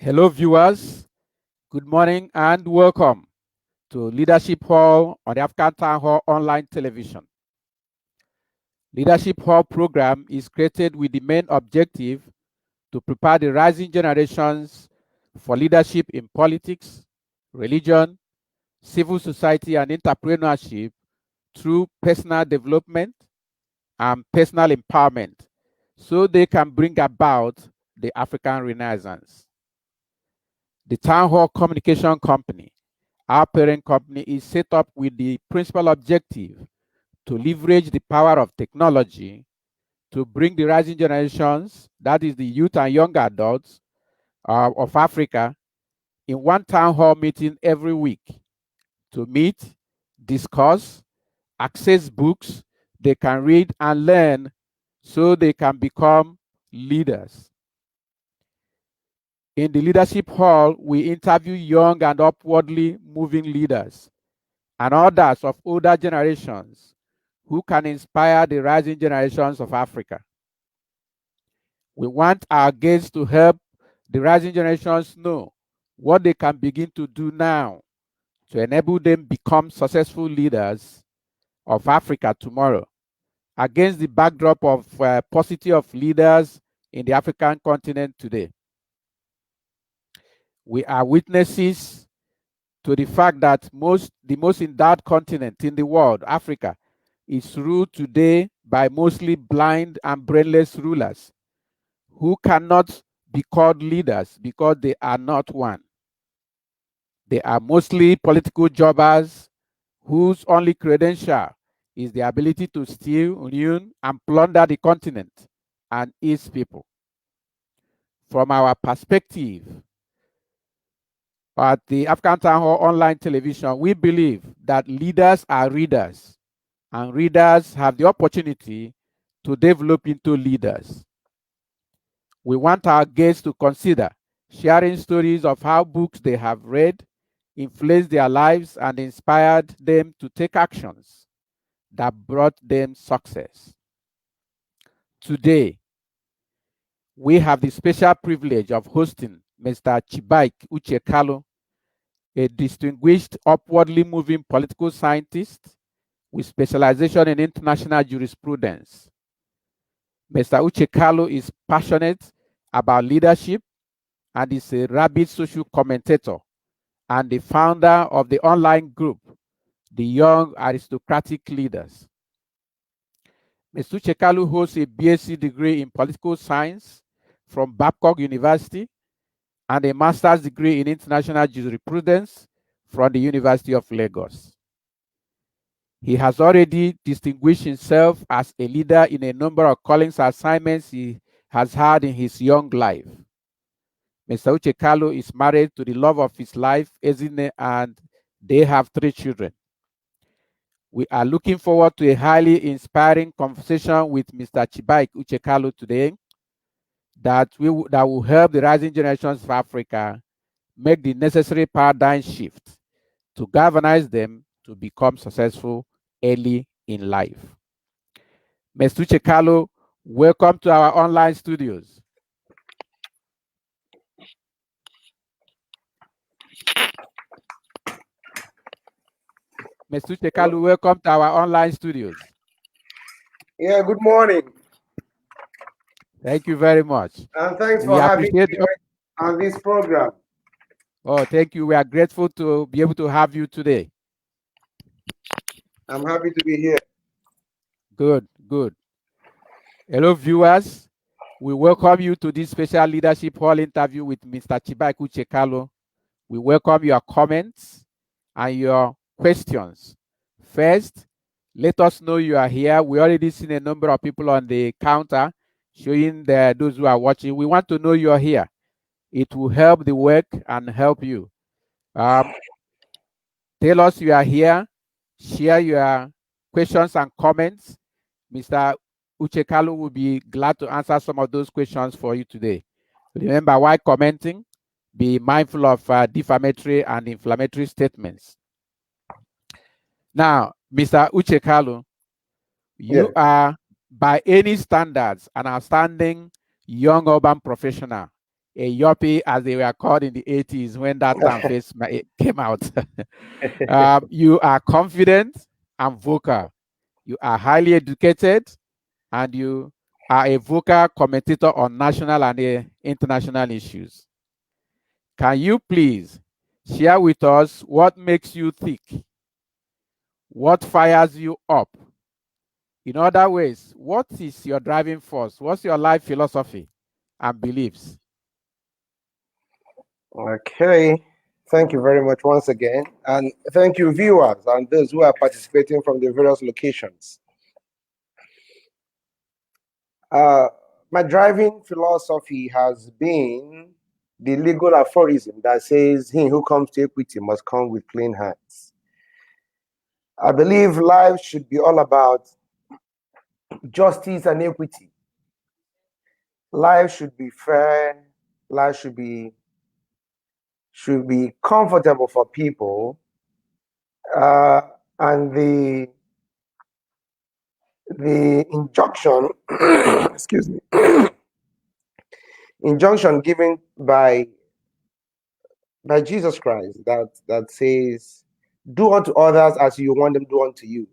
Hello, viewers. Good morning and welcome to Leadership Hall on the African Town Hall online television. Leadership Hall program is created with the main objective to prepare the rising generations for leadership in politics, religion, civil society, and entrepreneurship through personal development and personal empowerment so they can bring about the African Renaissance. The Town Hall Communication Company, our parent company, is set up with the principal objective to leverage the power of technology to bring the rising generations, that is the youth and young adults of Africa, in one town hall meeting every week to meet, discuss, access books they can read and learn so they can become leaders. In the leadership hall, we interview young and upwardly moving leaders and others of older generations who can inspire the rising generations of Africa. We want our guests to help the rising generations know what they can begin to do now to enable them become successful leaders of Africa tomorrow against the backdrop of paucity of leaders in the African continent today. We are witnesses to the fact that the most endowed continent in the world, Africa, is ruled today by mostly blind and brainless rulers who cannot be called leaders because they are not one. They are mostly political jobbers whose only credential is the ability to steal, ruin, and plunder the continent and its people. From our perspective, at the African Town Hall online television, we believe that leaders are readers, and readers have the opportunity to develop into leaders. We want our guests to consider sharing stories of how books they have read influenced their lives and inspired them to take actions that brought them success. Today, we have the special privilege of hosting Mr. Chibyke Uche Kalu, a distinguished upwardly moving political scientist with specialization in international jurisprudence. Mr. Uche Kalu is passionate about leadership and is a rabid social commentator and the founder of the online group, The Young Aristocratic Leaders. Mr. Uche Kalu holds a BSc degree in political science from Babcock University and a master's degree in international jurisprudence from the University of Lagos. He has already distinguished himself as a leader in a number of callings assignments he has had in his young life. Mr. Uche Kalu is married to the love of his life, Ezine, and they have 3 children. We are looking forward to a highly inspiring conversation with Mr. Chibyke Uche Kalu today that will help the rising generations of Africa make the necessary paradigm shift to galvanize them to become successful early in life. Mr. Uche Kalu, welcome to our online studios. Mr. Uche Kalu, welcome to our online studios. Yeah, good morning. Thank you very much. And thanks for having me on this program. Oh, thank you. We are grateful to be able to have you today. I'm happy to be here. Good, good. Hello, viewers. We welcome you to this special Leadership Hall interview with Mr. Chibyke Uche Kalu. We welcome your comments and your questions. First, let us know you are here. We already seen a number of people on the counter showing those who are watching. We want to know you are here. It will help the work and help you. Tell us you are here. Share your questions and comments. Mr. Uche Kalu will be glad to answer some of those questions for you today. Remember, while commenting, be mindful of defamatory and inflammatory statements. Now, Mr. Uche Kalu, you are, by any standards, an outstanding young urban professional, a yuppie, as they were called in the 80s when that term first came out. You are confident and vocal. You are highly educated, and you are a vocal commentator on national and international issues. Can you please share with us what makes you tick? What fires you up? In other ways, what is your driving force? What's your life philosophy and beliefs? Okay. Thank you very much once again. And thank you, viewers, and those who are participating from the various locations. My driving philosophy has been the legal aphorism that says, "He who comes to equity must come with clean hands." I believe life should be all about justice and equity. Life should be fair. Life should be comfortable for people. And the injunction, excuse me, injunction given by Jesus Christ that says, "Do unto others as you want them to do unto you."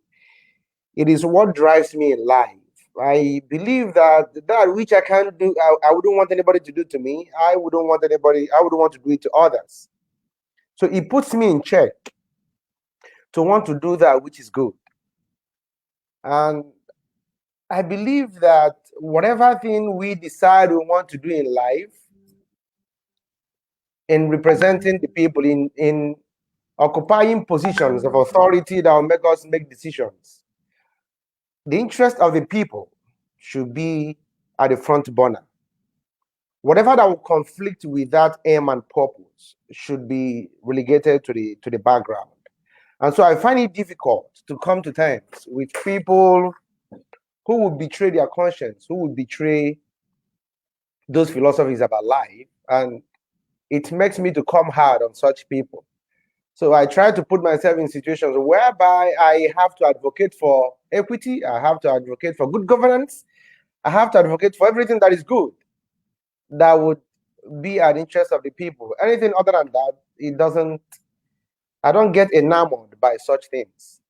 It is what drives me in life. I believe that which I can't do, I wouldn't want anybody to do to me. I wouldn't want to do it to others. So it puts me in check to want to do that which is good. And I believe that whatever thing we decide we want to do in life, in representing the people, in occupying positions of authority that will make us make decisions, the interest of the people should be at the front burner. Whatever that will conflict with that aim and purpose should be relegated to the background. And so I find it difficult to come to terms with people who would betray their conscience, who would betray those philosophies about life. And it makes me to come hard on such people. So I try to put myself in situations whereby I have to advocate for equity, I have to advocate for good governance, I have to advocate for everything that is good, that would be at the interest of the people. Anything other than that, I don't get enamored by such things.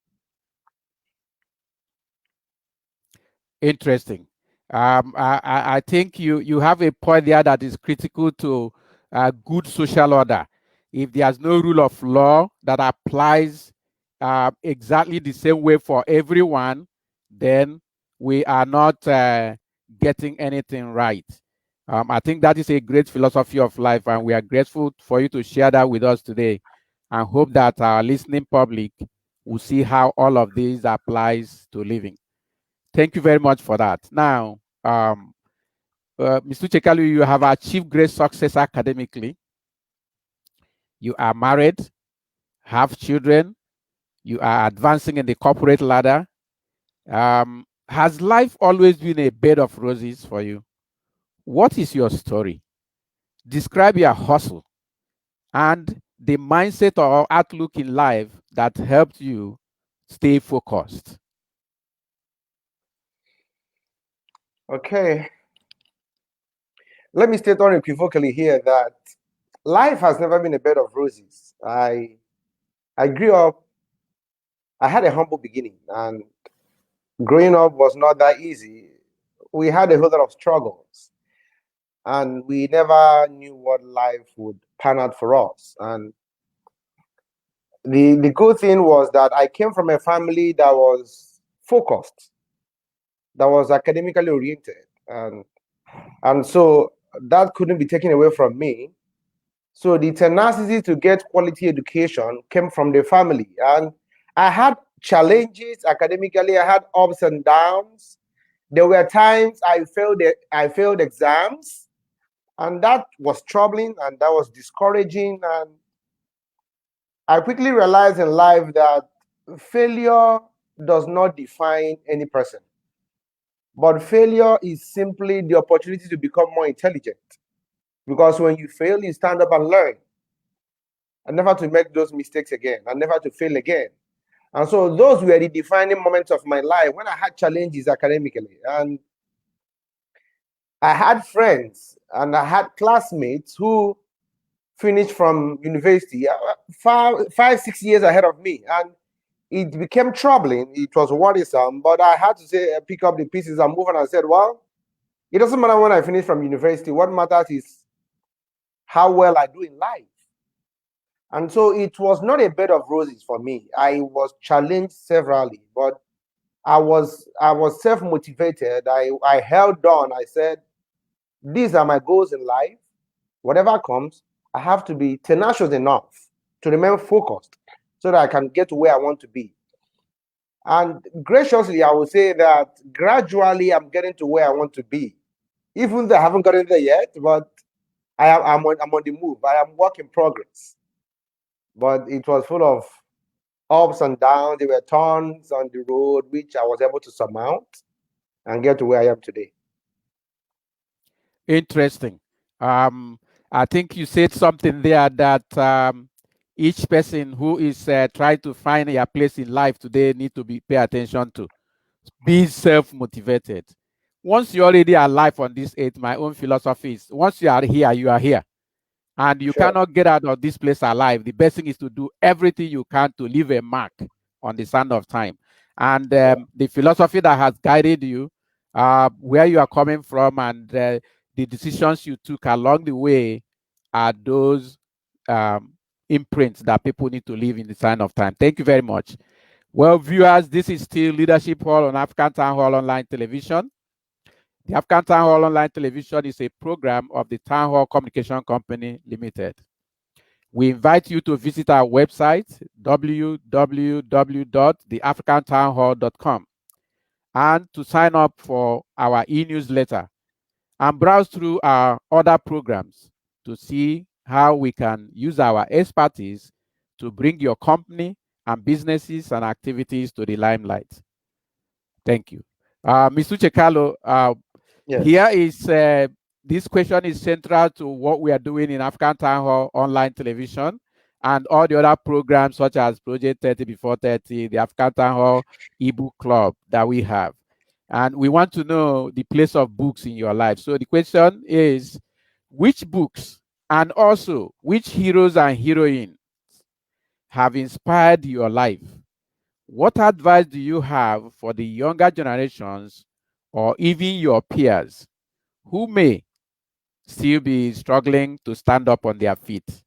Interesting. I think you have a point there that is critical to good social order. If there's no rule of law that applies exactly the same way for everyone, then we are not getting anything right. I think that is a great philosophy of life, and we are grateful for you to share that with us today, and hope that our listening public will see how all of this applies to living. Thank you very much for that. Now, Mr. Chekalu, you have achieved great success academically. You are married, have children, you are advancing in the corporate ladder. Has life always been a bed of roses for you? What is your story? Describe your hustle and the mindset or outlook in life that helped you stay focused. Okay. Let me state unequivocally here that life has never been a bed of roses. I grew up, I had a humble beginning, and growing up was not that easy. We had a whole lot of struggles, and we never knew what life would pan out for us. And the good thing was that I came from a family that was focused, that was academically oriented, and so that couldn't be taken away from me. So the tenacity to get quality education came from the family, and I had challenges academically. I had ups and downs. There were times I failed exams, and that was troubling and that was discouraging. And I quickly realized in life that failure does not define any person, but failure is simply the opportunity to become more intelligent. Because when you fail, you stand up and learn, and never to make those mistakes again, and never to fail again. And so those were the defining moments of my life when I had challenges academically. And I had friends and I had classmates who finished from university 5, 6 years ahead of me, and it became troubling. It was worrisome, but I had to say, pick up the pieces and move on. And said, well, it doesn't matter when I finish from university. What matters is how well I do in life. And so it was not a bed of roses for me. I was challenged severally, but I was self-motivated. I held on. I said, these are my goals in life. Whatever comes, I have to be tenacious enough to remain focused so that I can get to where I want to be. And graciously, I will say that gradually I'm getting to where I want to be. Even though I haven't gotten there yet, but I'm on the move. I am work in progress. But it was full of ups and downs. There were turns on the road which I was able to surmount and get to where I am today. Interesting. I think you said something there that each person who is trying to find a place in life today need to be pay attention to. Be self-motivated. Once you're already alive on this earth, my own philosophy is once you are here, you are here. And you Sure. cannot get out of this place alive. The best thing is to do everything you can to leave a mark on the sand of time. And Yeah. the philosophy that has guided you, where you are coming from, and the decisions you took along the way are those um, imprints that people need to leave in the sand of time. Thank you very much. Well, viewers, this is still Leadership Hall on African Town Hall Online Television. The African Town Hall Online Television is a program of the Town Hall Communication Company Limited. We invite you to visit our website, www.theafricantownhall.com, and to sign up for our e-newsletter and browse through our other programs to see how we can use our expertise to bring your company and businesses and activities to the limelight. Thank you. Mr. Chekalo, here Yes. is this question is central to what we are doing in African Town Hall online television and all the other programs such as Project 30 Before 30, the African Town Hall ebook club that we have. And we want to know the place of books in your life. So the question is, which books and also which heroes and heroines have inspired your life? What advice do you have for the younger generations or even your peers who may still be struggling to stand up on their feet?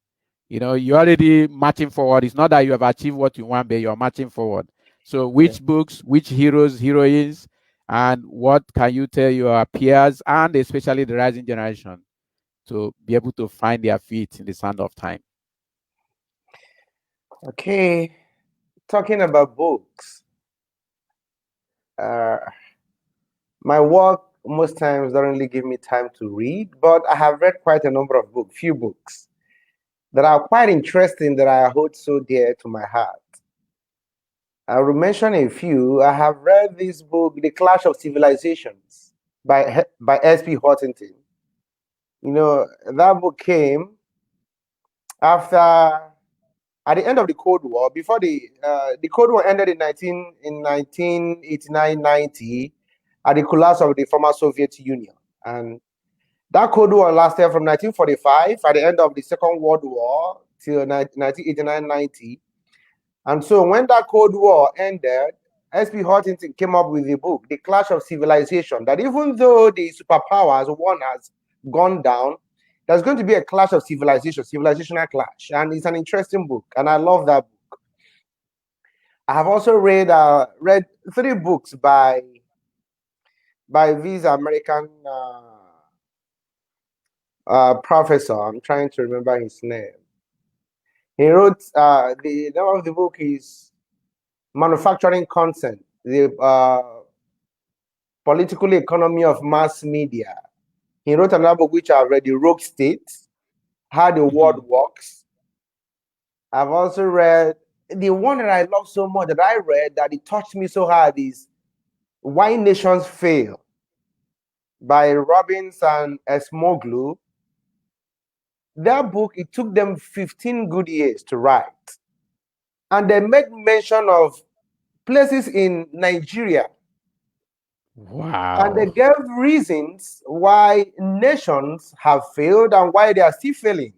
You know, you're already marching forward. It's not that you have achieved what you want, but you're marching forward. So, Yeah. which books, which heroes, heroines, and what can you tell your peers and especially the rising generation to be able to find their feet in the sand of time? Okay. Talking about books, uh, my work most times don't really give me time to read, but I have read quite a number of books, few books that are quite interesting that I hold so dear to my heart. I will mention a few. I have read this book, The Clash of Civilizations, by S.P. Hortington. You know, that book came after at the end of the Cold War, before the Cold War ended in 1989 90, at the collapse of the former Soviet Union. And that Cold War lasted from 1945, at the end of the Second World War, till 1989 90. And so when that Cold War ended, S.P. Huntington came up with a book, The Clash of Civilization, that even though the superpowers, one has gone down, there's going to be a clash of civilization, civilizational clash. And it's an interesting book, and I love that book. I have also read 3 books by this American professor. I'm trying to remember his name. He wrote the name of the book is Manufacturing Consent, the Political Economy of Mass Media. He wrote another book which I've read, The Rogue State, How the World Works. I've also read the one that I love so much that I read that it touched me so hard is Why Nations Fail by Robbins and Esmoglu. That book, it took them 15 good years to write. And they make mention of places in Nigeria And they Wow. gave reasons why nations have failed and why they are still failing,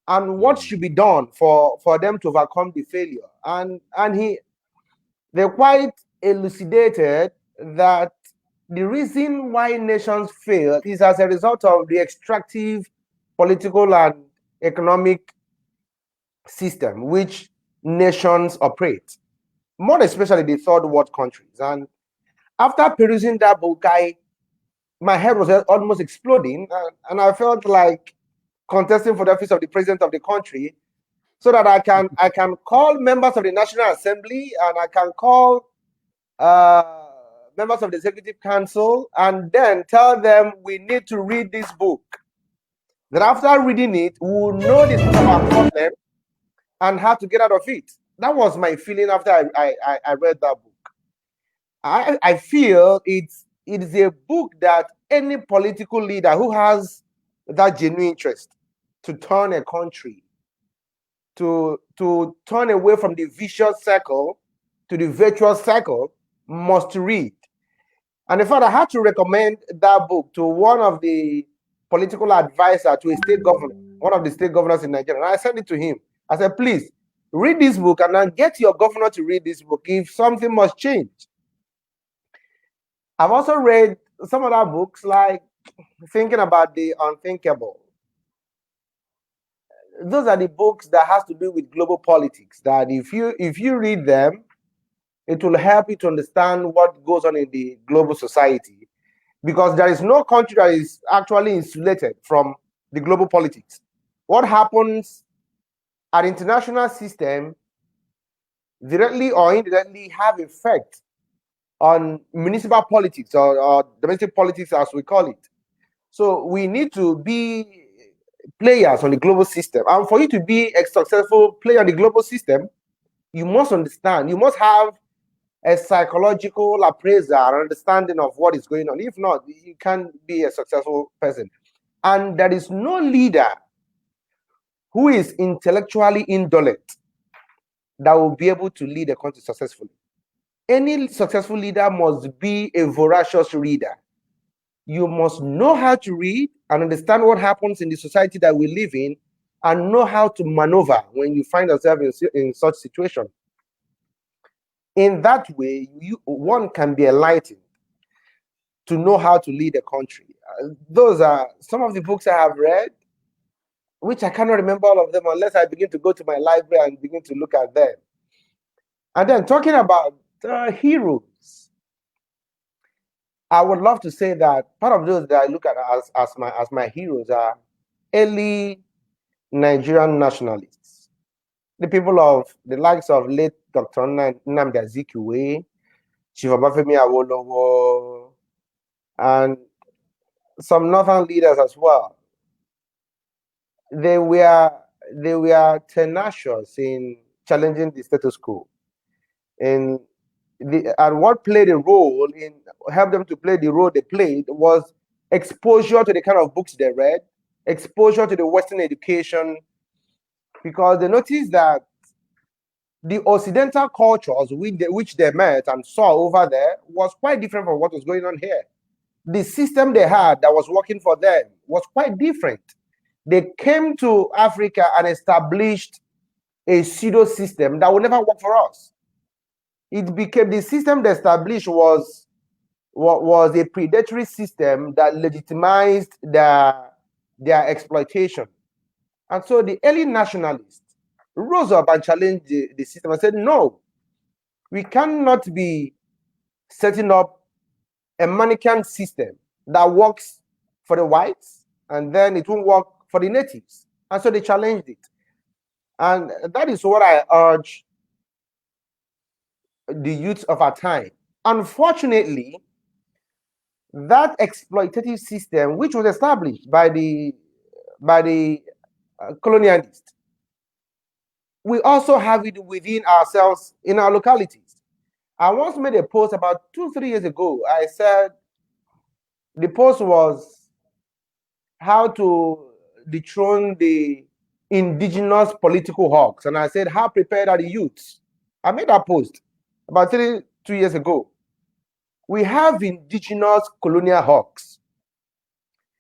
and what should be done for them to overcome the failure. And they quite elucidated that the reason why nations fail is as a result of the extractive political and economic system which nations operate, more especially the third world countries. And after perusing that book, my head was almost exploding, and I felt like contesting for the office of the president of the country, so that I can call members of the National Assembly, and I can call members of the Executive Council, and then tell them we need to read this book. That after reading it, we will know the source of our problem and how to get out of it. That was my feeling after I read that book. I feel it is a book that any political leader who has that genuine interest to turn a country, to turn away from the vicious circle to the virtuous circle, must read. And in fact, I had to recommend that book to one of the political advisor to a state governor, one of the state governors in Nigeria. And I sent it to him. I said, please read this book and then get your governor to read this book if something must change. I've also read some other books like Thinking About the Unthinkable. Those are the books that has to do with global politics, that if you read them, it will help you to understand what goes on in the global society, because there is no country that is actually insulated from the global politics. What happens at international system directly or indirectly have effect on municipal politics, or domestic politics as we call it. So we need to be players on the global system. And for you to be a successful player on the global system, you must understand, you must have a psychological appraisal and understanding of what is going on. If not, you can't be a successful person. And there is no leader who is intellectually indolent that will be able to lead a country successfully. Any successful leader must be a voracious reader. You must know how to read and understand what happens in the society that we live in, and know how to maneuver when you find yourself in such situation. In that way, one can be enlightened to know how to lead a country. Those are some of the books I have read, which I cannot remember all of them unless I begin to go to my library and begin to look at them. And then talking about heroes, I would love to say that part of those that I look at as my heroes are early Nigerian nationalists, the people of the likes of late Dr. Nnamdi Azikiwe, Chief Obafemi Awolowo, and some northern leaders as well. They were tenacious in challenging the status quo, and what played a role in helped them to play the role they played was exposure to the kind of books they read, exposure to the Western education, because they noticed that the Occidental cultures which they met and saw over there was quite different from what was going on here. The system they had that was working for them was quite different. They came to Africa and established a pseudo system that will never work for us. It became, the system they established was a predatory system that legitimized their exploitation. And so the early nationalists rose up and challenged the system and said, no, we cannot be setting up a Manichaean system that works for the whites and then it won't work for the natives. And so they challenged it. And that is what I urge the youth of our time. Unfortunately, that exploitative system, which was established by the colonialists, we also have it within ourselves in our localities. I once made a post about 2-3 years ago. I said the post was how to dethrone the indigenous political hawks, and I said, how prepared are the youths? I made that post about 2 years ago. We have indigenous colonial hawks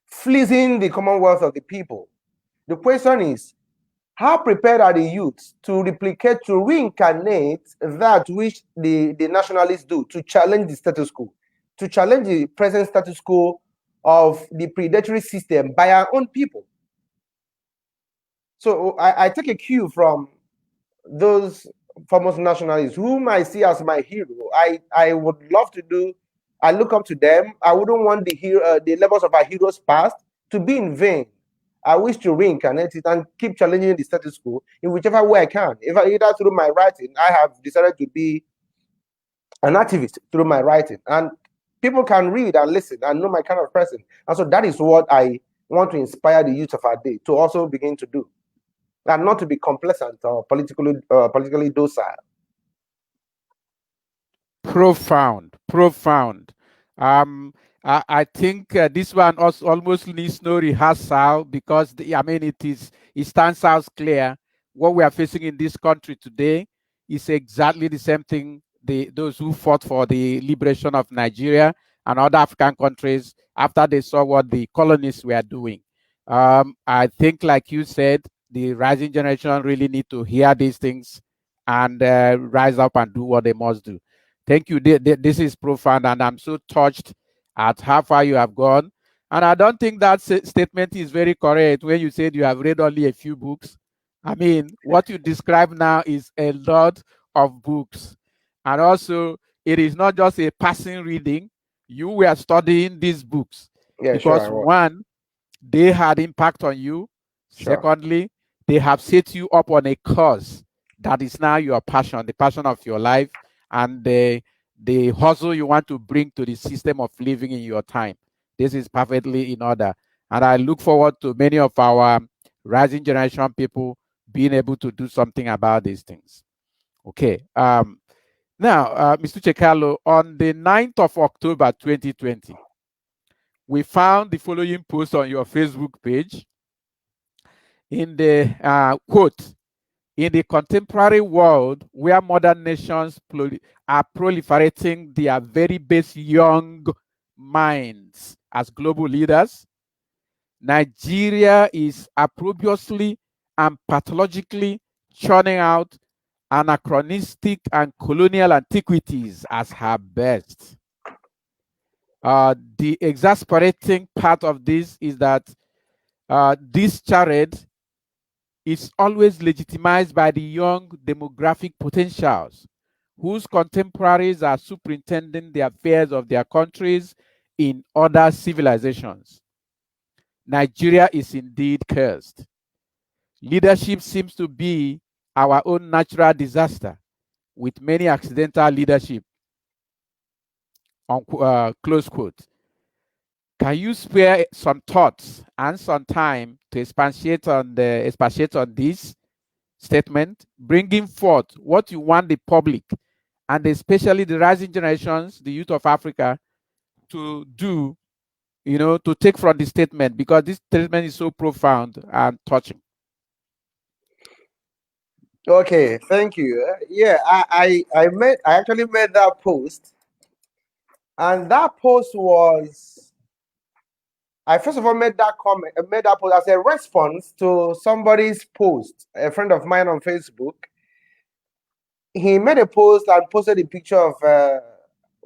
fleecing the commonwealth of the people. The question is, how prepared are the youths to replicate, to reincarnate that which the nationalists do, to challenge the status quo, to challenge the present status quo of the predatory system by our own people? So I take a cue from those foremost nationalists whom I see as my hero. I would love to do. I look up to them. I wouldn't want the levels of our heroes past to be in vain. I wish to reincarnate it and keep challenging the status quo in whichever way I can. Either through my writing, I have decided to be an activist through my writing, and people can read and listen and know my kind of person. And so that is what I want to inspire the youth of our day to also begin to do, and not to be complacent or politically docile. Profound, profound. I think this one also almost needs no rehearsal because it stands out clear. What we are facing in this country today is exactly the same thing those who fought for the liberation of Nigeria and other African countries after they saw what the colonists were doing. I think, like you said, the rising generation really need to hear these things and rise up and do what they must do. Thank you. This is profound, and I'm so touched at how far you have gone. And I don't think that statement is very correct when you said you have read only a few books. I mean, what you describe now is a lot of books. And also, it is not just a passing reading. You were studying these books Yeah, sure, because, I will. one, they had impact on you. Sure. Secondly, they have set you up on a cause that is now your passion, the passion of your life, and the hustle you want to bring to the system of living in your time. This is perfectly in order. And I look forward to many of our rising generation people being able to do something about these things. Okay. Now, Mr. Chekalo, on the 9th of October 2020, we found the following post on your Facebook page in the quote, in the contemporary world where modern nations are proliferating their very best young minds as global leaders, Nigeria is opprobriously and pathologically churning out anachronistic and colonial antiquities as her best. The exasperating part of this is that this charade is always legitimized by the young demographic potentials whose contemporaries are superintending the affairs of their countries in other civilizations. Nigeria is indeed cursed. Leadership seems to be our own natural disaster, with many accidental leadership, close quote. Can you spare some thoughts and some time to expatiate on this statement, bringing forth what you want the public and especially the rising generations, the youth of Africa, to do, to take from the statement, because this statement is so profound and touching. Okay, thank you. Yeah, I actually made that post, and that post was, I first of all made that comment, made that post as a response to somebody's post. A friend of mine on Facebook, he made a post and posted a picture of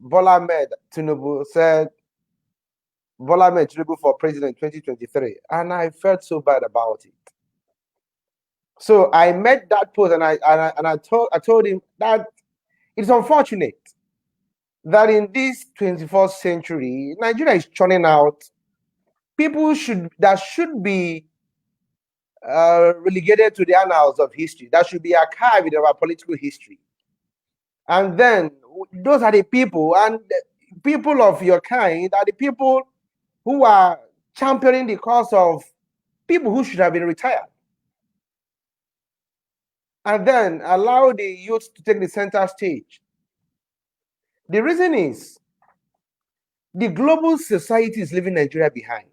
Bola Ahmed Tinubu, said Bola Ahmed Tinubu for president 2023, and I felt so bad about it. So I made that post, and I told him that it's unfortunate that in this 21st century, Nigeria is churning out people that should be relegated to the annals of history, that should be archived in our political history. And then those are the people, and the people of your kind are the people who are championing the cause of people who should have been retired. And then allow the youth to take the center stage. The reason is the global society is leaving Nigeria behind.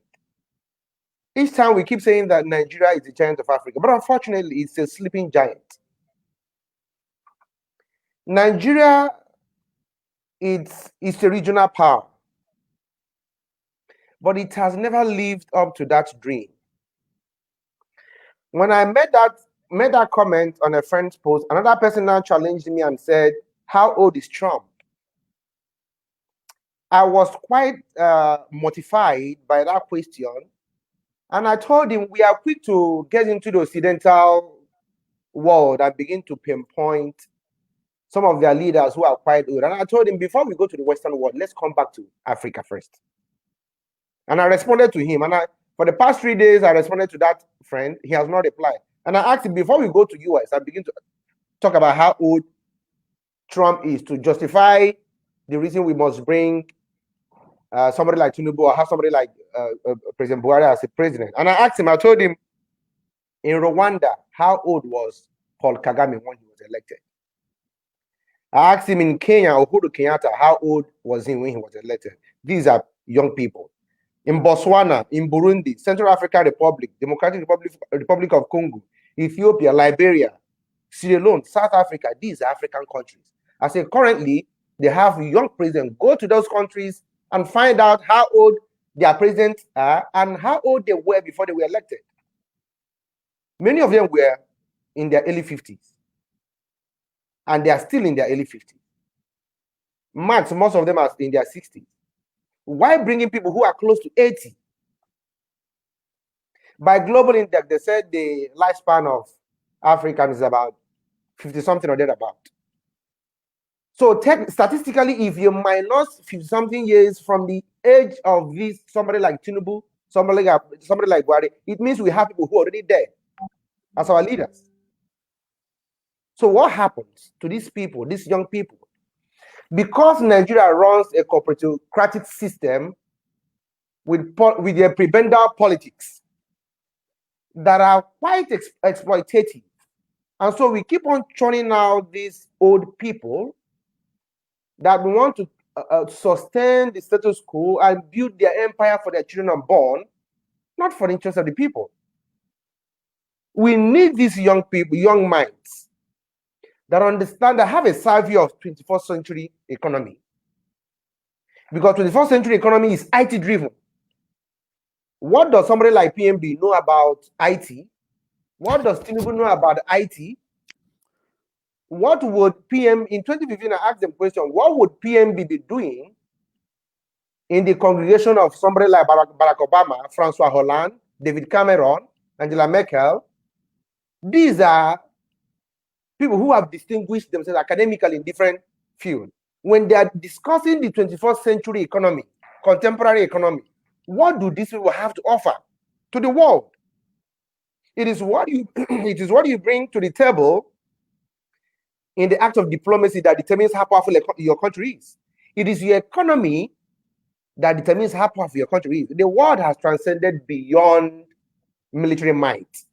Each time we keep saying that Nigeria is the giant of Africa, but unfortunately, it's a sleeping giant. Nigeria it's a regional power, but it has never lived up to that dream. When I made that comment on a friend's post, another person now challenged me and said, "How old is Trump?" I was quite mortified by that question, and I told him we are quick to get into the Occidental world and begin to pinpoint some of their leaders who are quite old. And I told him, before we go to the Western world, let's come back to Africa first. And I responded to him, and for the past 3 days, I responded to that friend. He has not replied. And I asked him, before we go to US, I begin to talk about how old Trump is to justify the reason we must bring somebody like Tinubu or have somebody like President Buhari as a president. And I asked him, I told him, in Rwanda, how old was Paul Kagame when he was elected? I asked him in Kenya, Uhuru Kenyatta, how old was he when he was elected? These are young people. In Botswana, in Burundi, Central African Republic, Democratic Republic of Congo, Ethiopia, Liberia, Sierra Leone, South Africa, these are African countries. I say currently, they have young presidents. Go to those countries and find out how old their presidents are and how old they were before they were elected. Many of them were in their early 50s. And they are still in their early 50s. Most of them are in their 60s. Why bringing people who are close to 80? By Global Index, they said the lifespan of Africans is about 50-something or thereabout. So statistically, if you minus 50-something years from the age of this, somebody like Tinubu, somebody like Buhari, it means we have people who are already there as our leaders. So what happens to these people, these young people? Because Nigeria runs a corporatocratic system with a prebendal politics that are quite exploitative. And so we keep on churning out these old people that want to sustain the status quo and build their empire for their children unborn, not for the interest of the people. We need these young people, young minds, that understand, that have a side view of 21st century economy. Because 21st century economy is IT driven. What does somebody like PMB know about IT? What does Tinubu know about IT? What would PM, in 2015, I asked them question, what would PMB be doing in the congregation of somebody like Barack Obama, Francois Hollande, David Cameron, Angela Merkel? These are people who have distinguished themselves academically in different fields. When they are discussing the 21st century economy, contemporary economy, what do these people have to offer to the world? It is what you bring to the table in the act of diplomacy that determines how powerful your country is. It is your economy that determines how powerful your country is. The world has transcended beyond military might.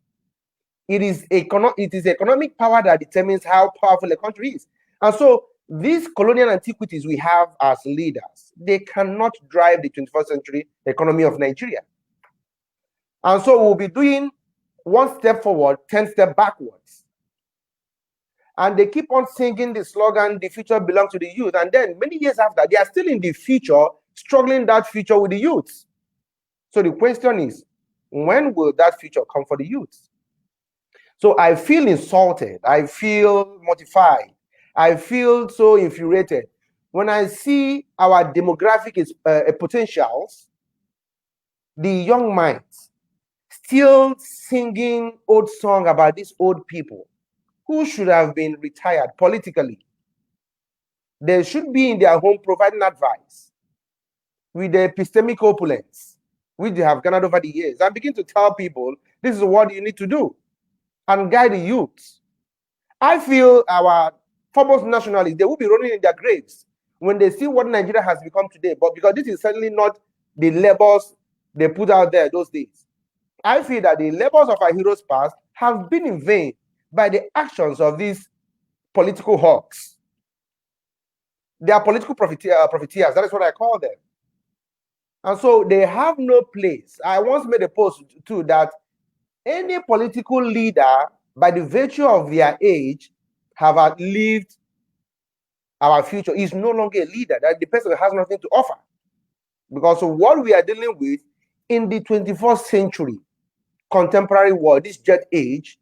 It is economic power that determines how powerful a country is. And so these colonial antiquities we have as leaders, they cannot drive the 21st century economy of Nigeria. And so we'll be doing one step forward, 10 steps backwards. And they keep on singing the slogan, the future belongs to the youth. And then many years after, they are still in the future, struggling that future with the youth. So the question is, when will that future come for the youth? So I feel insulted. I feel mortified. I feel so infuriated when I see our demographic potentials, the young minds, still singing old song about these old people who should have been retired politically. They should be in their home providing advice with the epistemic opulence which they have garnered over the years, and begin to tell people this is what you need to do and guide the youth. I feel our foremost nationalists, they will be rolling in their graves when they see what Nigeria has become today, but because this is certainly not the labels they put out there those days. I feel that the labels of our heroes past have been in vain by the actions of these political hawks. They are political profiteers. That is what I call them. And so they have no place. I once made a post too that any political leader, by the virtue of their age, have outlived our future is no longer a leader, that the person has nothing to offer. Because of what we are dealing with in the 21st century, contemporary world, this jet age,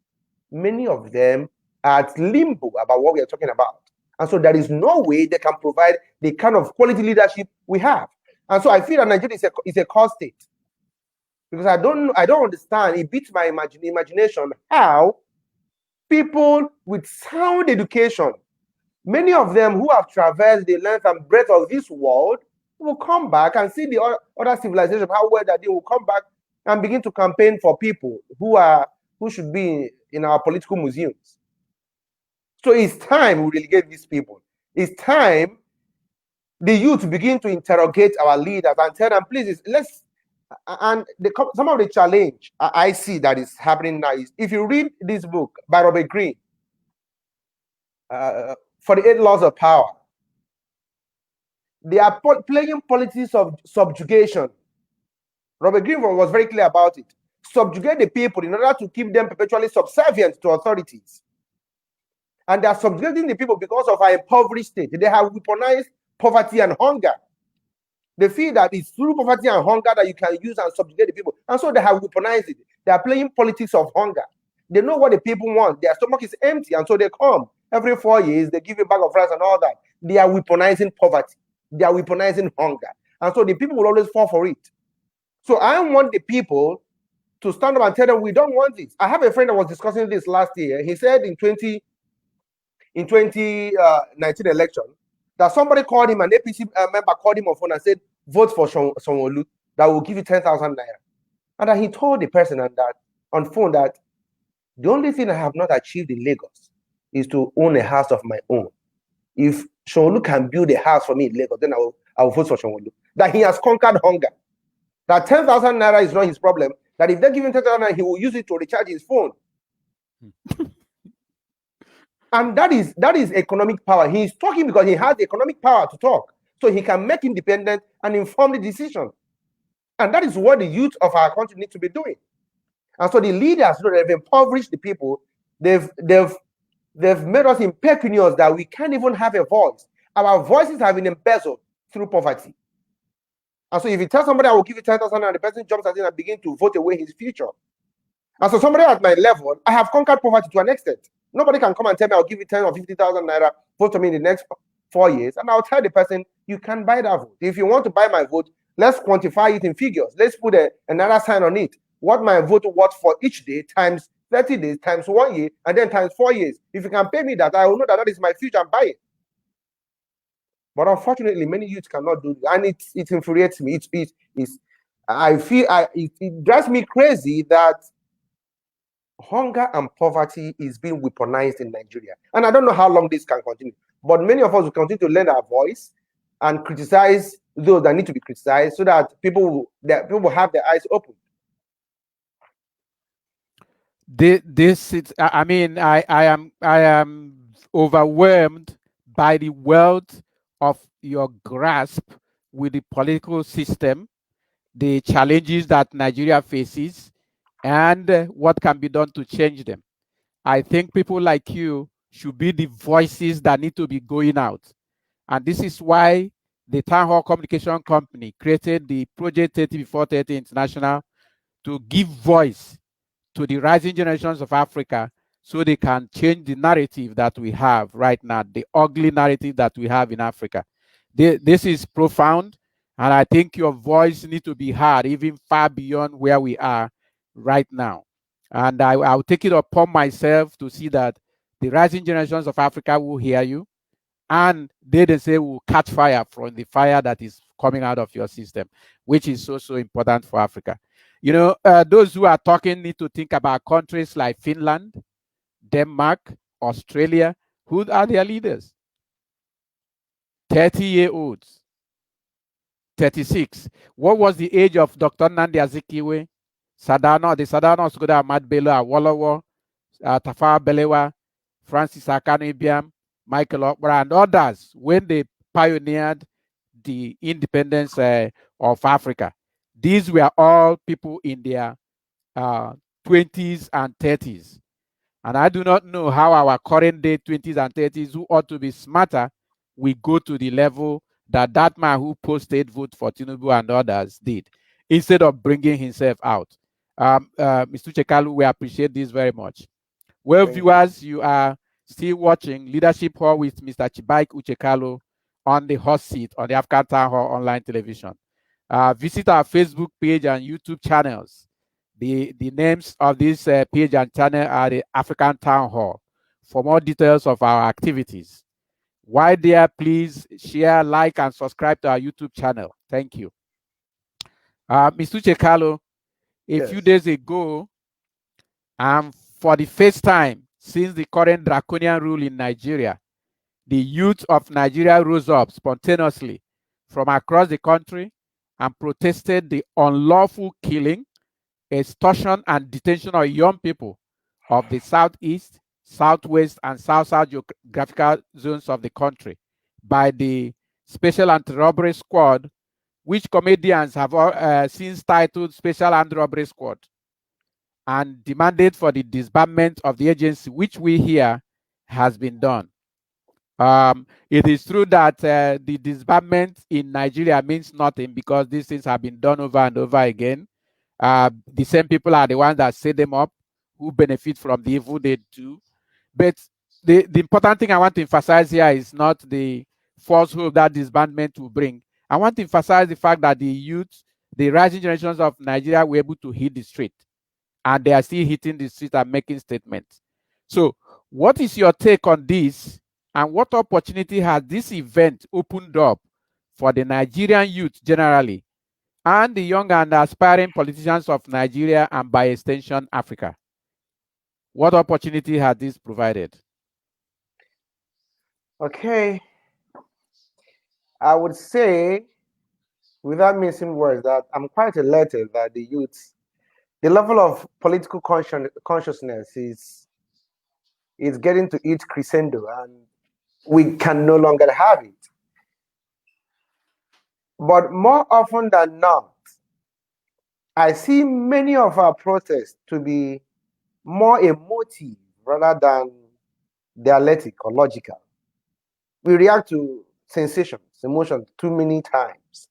many of them are at limbo about what we are talking about. And so there is no way they can provide the kind of quality leadership we have. And so I feel that Nigeria is a core state. Because I don't understand, it beats my imagination how people with sound education, many of them who have traversed the length and breadth of this world, will come back and see the other civilizations, how well that they will come back and begin to campaign for people who should be in our political museums. So it's time we relegate these people. It's time the youth begin to interrogate our leaders and tell them, please, let's. And some of the challenge I see that is happening now is, if you read this book by Robert Greene, For the 8 Laws of Power, they are playing politics of subjugation. Robert Greene was very clear about it. Subjugate the people in order to keep them perpetually subservient to authorities. And they are subjugating the people because of our impoverished state. They have weaponized poverty and hunger. They feel that it's through poverty and hunger that you can use and subjugate the people. And so they have weaponized it. They are playing politics of hunger. They know what the people want. Their stomach is empty. And so they come every 4 years, they give a bag of rice and all that. They are weaponizing poverty. They are weaponizing hunger. And so the people will always fall for it. So I want the people to stand up and tell them, we don't want this. I have a friend that was discussing this last year. He said in 2019 election, that somebody called him, an APC member called him on phone and said, vote for Sanwo-Olu, that will give you 10,000 naira. And then he told the person on phone that the only thing I have not achieved in Lagos is to own a house of my own. If Sanwo-Olu can build a house for me in Lagos, then I will vote for Sanwo-Olu. That he has conquered hunger. That 10,000 naira is not his problem. That if they give him 10,000 naira, he will use it to recharge his phone. And that is economic power. He is talking because he has the economic power to talk. So he can make independent and informed decision. And that is what the youth of our country need to be doing. And so the leaders, they've impoverished the people. They've made us impecunious that we can't even have a voice. Our voices have been embezzled through poverty. And so if you tell somebody, I will give you 10,000 and the person jumps at it and begins to vote away his future. And so somebody at my level, I have conquered poverty to an extent. Nobody can come and tell me, I'll give you 10 or 50,000 naira, vote for me in the next 4 years. And I'll tell the person, you can buy that vote. If you want to buy my vote, let's quantify it in figures. Let's put another sign on it. What my vote was for each day times 30 days times 1 year and then times 4 years. If you can pay me that, I will know that is my future and buy it. But unfortunately, many youths cannot do it. And it infuriates me. It drives me crazy that hunger and poverty is being weaponized in Nigeria. And I don't know how long this can continue. But many of us will continue to lend our voice and criticize those that need to be criticized so that people will have their eyes open. I am overwhelmed by the wealth of your grasp with the political system, the challenges that Nigeria faces, and what can be done to change them. I think people like you should be the voices that need to be going out. And this is why the Town Hall Communication Company created the Project 30 Before 30 International to give voice to the rising generations of Africa so they can change the narrative that we have right now, the ugly narrative that we have in Africa. This is profound, and I think your voice needs to be heard even far beyond where we are right now. And I'll take it upon myself to see that the rising generations of Africa will hear you, and they say will catch fire from the fire that is coming out of your system, which is so important for Africa. You know, those who are talking need to think about countries like Finland, Denmark, Australia. Who are their leaders? 30-year-olds, 36. What was the age of Dr. Nnamdi Azikiwe, the Sadano Sugoda Ahmad Bello, Awolowo, Tafawa Balewa, Francis Akanu Ibiam, Michael Okpara, and others when they pioneered the independence of Africa? These were all people in their 20s and 30s. And I do not know how our current day 20s and 30s, who ought to be smarter, we go to the level that that man who posted vote for Tinubu and others did, instead of bringing himself out. Mr. Chekalu, we appreciate this very much. Well, Thank you. viewers, you are still watching Leadership Hall with Mr. Chibyke Uche Kalu on the hot seat on the African Town Hall online television. Visit our Facebook page and YouTube channels. The names of this page and channel are the African Town Hall. For more details of our activities, while there, please share, like, and subscribe to our YouTube channel. Thank you. Mr. Uche Kalu, a Yes. few days ago, for the first time since the current draconian rule in Nigeria, the youth of Nigeria rose up spontaneously from across the country and protested the unlawful killing, extortion, and detention of young people of the southeast, southwest, and south-south geographical zones of the country by the Special Anti-Robbery Squad, which comedians have since titled Special Anti-Robbery Squad, and demanded for the disbandment of the agency, which we hear has been done. It is true that the disbandment in Nigeria means nothing because these things have been done over and over again. The same people are the ones that set them up, who benefit from the evil they do. But the important thing I want to emphasize here is not the false hope that disbandment will bring. I want to emphasize the fact that the youth, the rising generations of Nigeria, were able to hit the street, and they are still hitting the street and making statements. So, what is your take on this, and what opportunity has this event opened up for the Nigerian youth generally, and the young and aspiring politicians of Nigeria and by extension Africa? What opportunity has this provided? Okay. I would say, without missing words, that I'm quite elated that the youth, the level of political consciousness is getting to its crescendo, and we can no longer have it. But more often than not, I see many of our protests to be more emotive rather than dialectic or logical. We react to sensations, emotions too many times.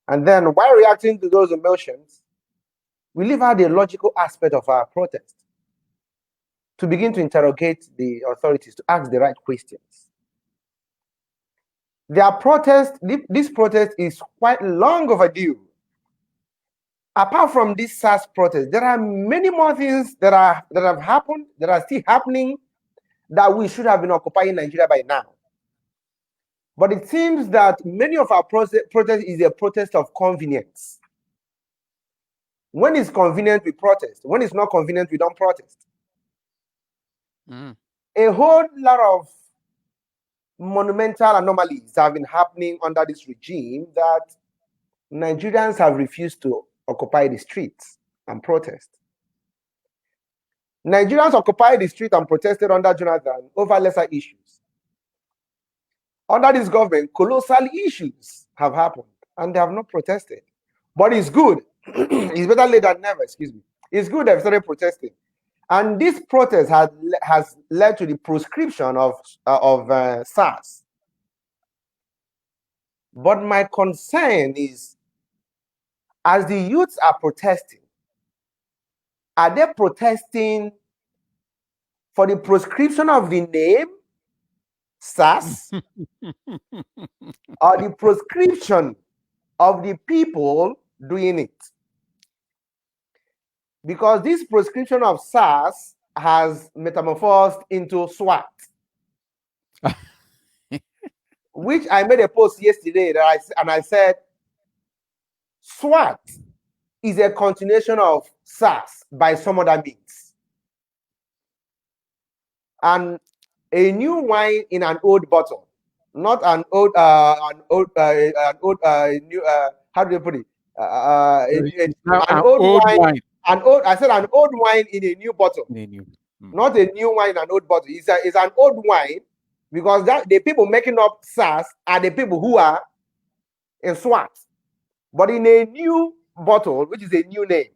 And then while reacting to those emotions, we leave out the logical aspect of our protest to begin to interrogate the authorities, to ask the right questions. This protest is quite long overdue. Apart from this SARS protest, there are many more things that have happened, that are still happening, that we should have been occupying Nigeria by now. But it seems that many of our protest is a protest of convenience. When it's convenient, we protest. When it's not convenient, we don't protest. A whole lot of monumental anomalies have been happening under this regime that Nigerians have refused to occupy the streets and protest. Nigerians occupied the street and protested under Jonathan over lesser issues. Under this government, colossal issues have happened and they have not protested. But it's good. It's better late than never, excuse me. It's good they've started protesting. And this protest has led to the proscription of SARS. But my concern is, as the youths are protesting, are they protesting for the proscription of the name SARS or the proscription of the people doing it? Because this proscription of SARS has metamorphosed into SWAT, which I made a post yesterday and I said, SWAT is a continuation of SARS by some other means. And a new wine in an old bottle, not an old, how do you put it? An old wine. I said an old wine in a new bottle. Not a new wine in an old bottle. It's an old wine, because the people making up SARS are the people who are in SWAT. But in a new bottle, which is a new name.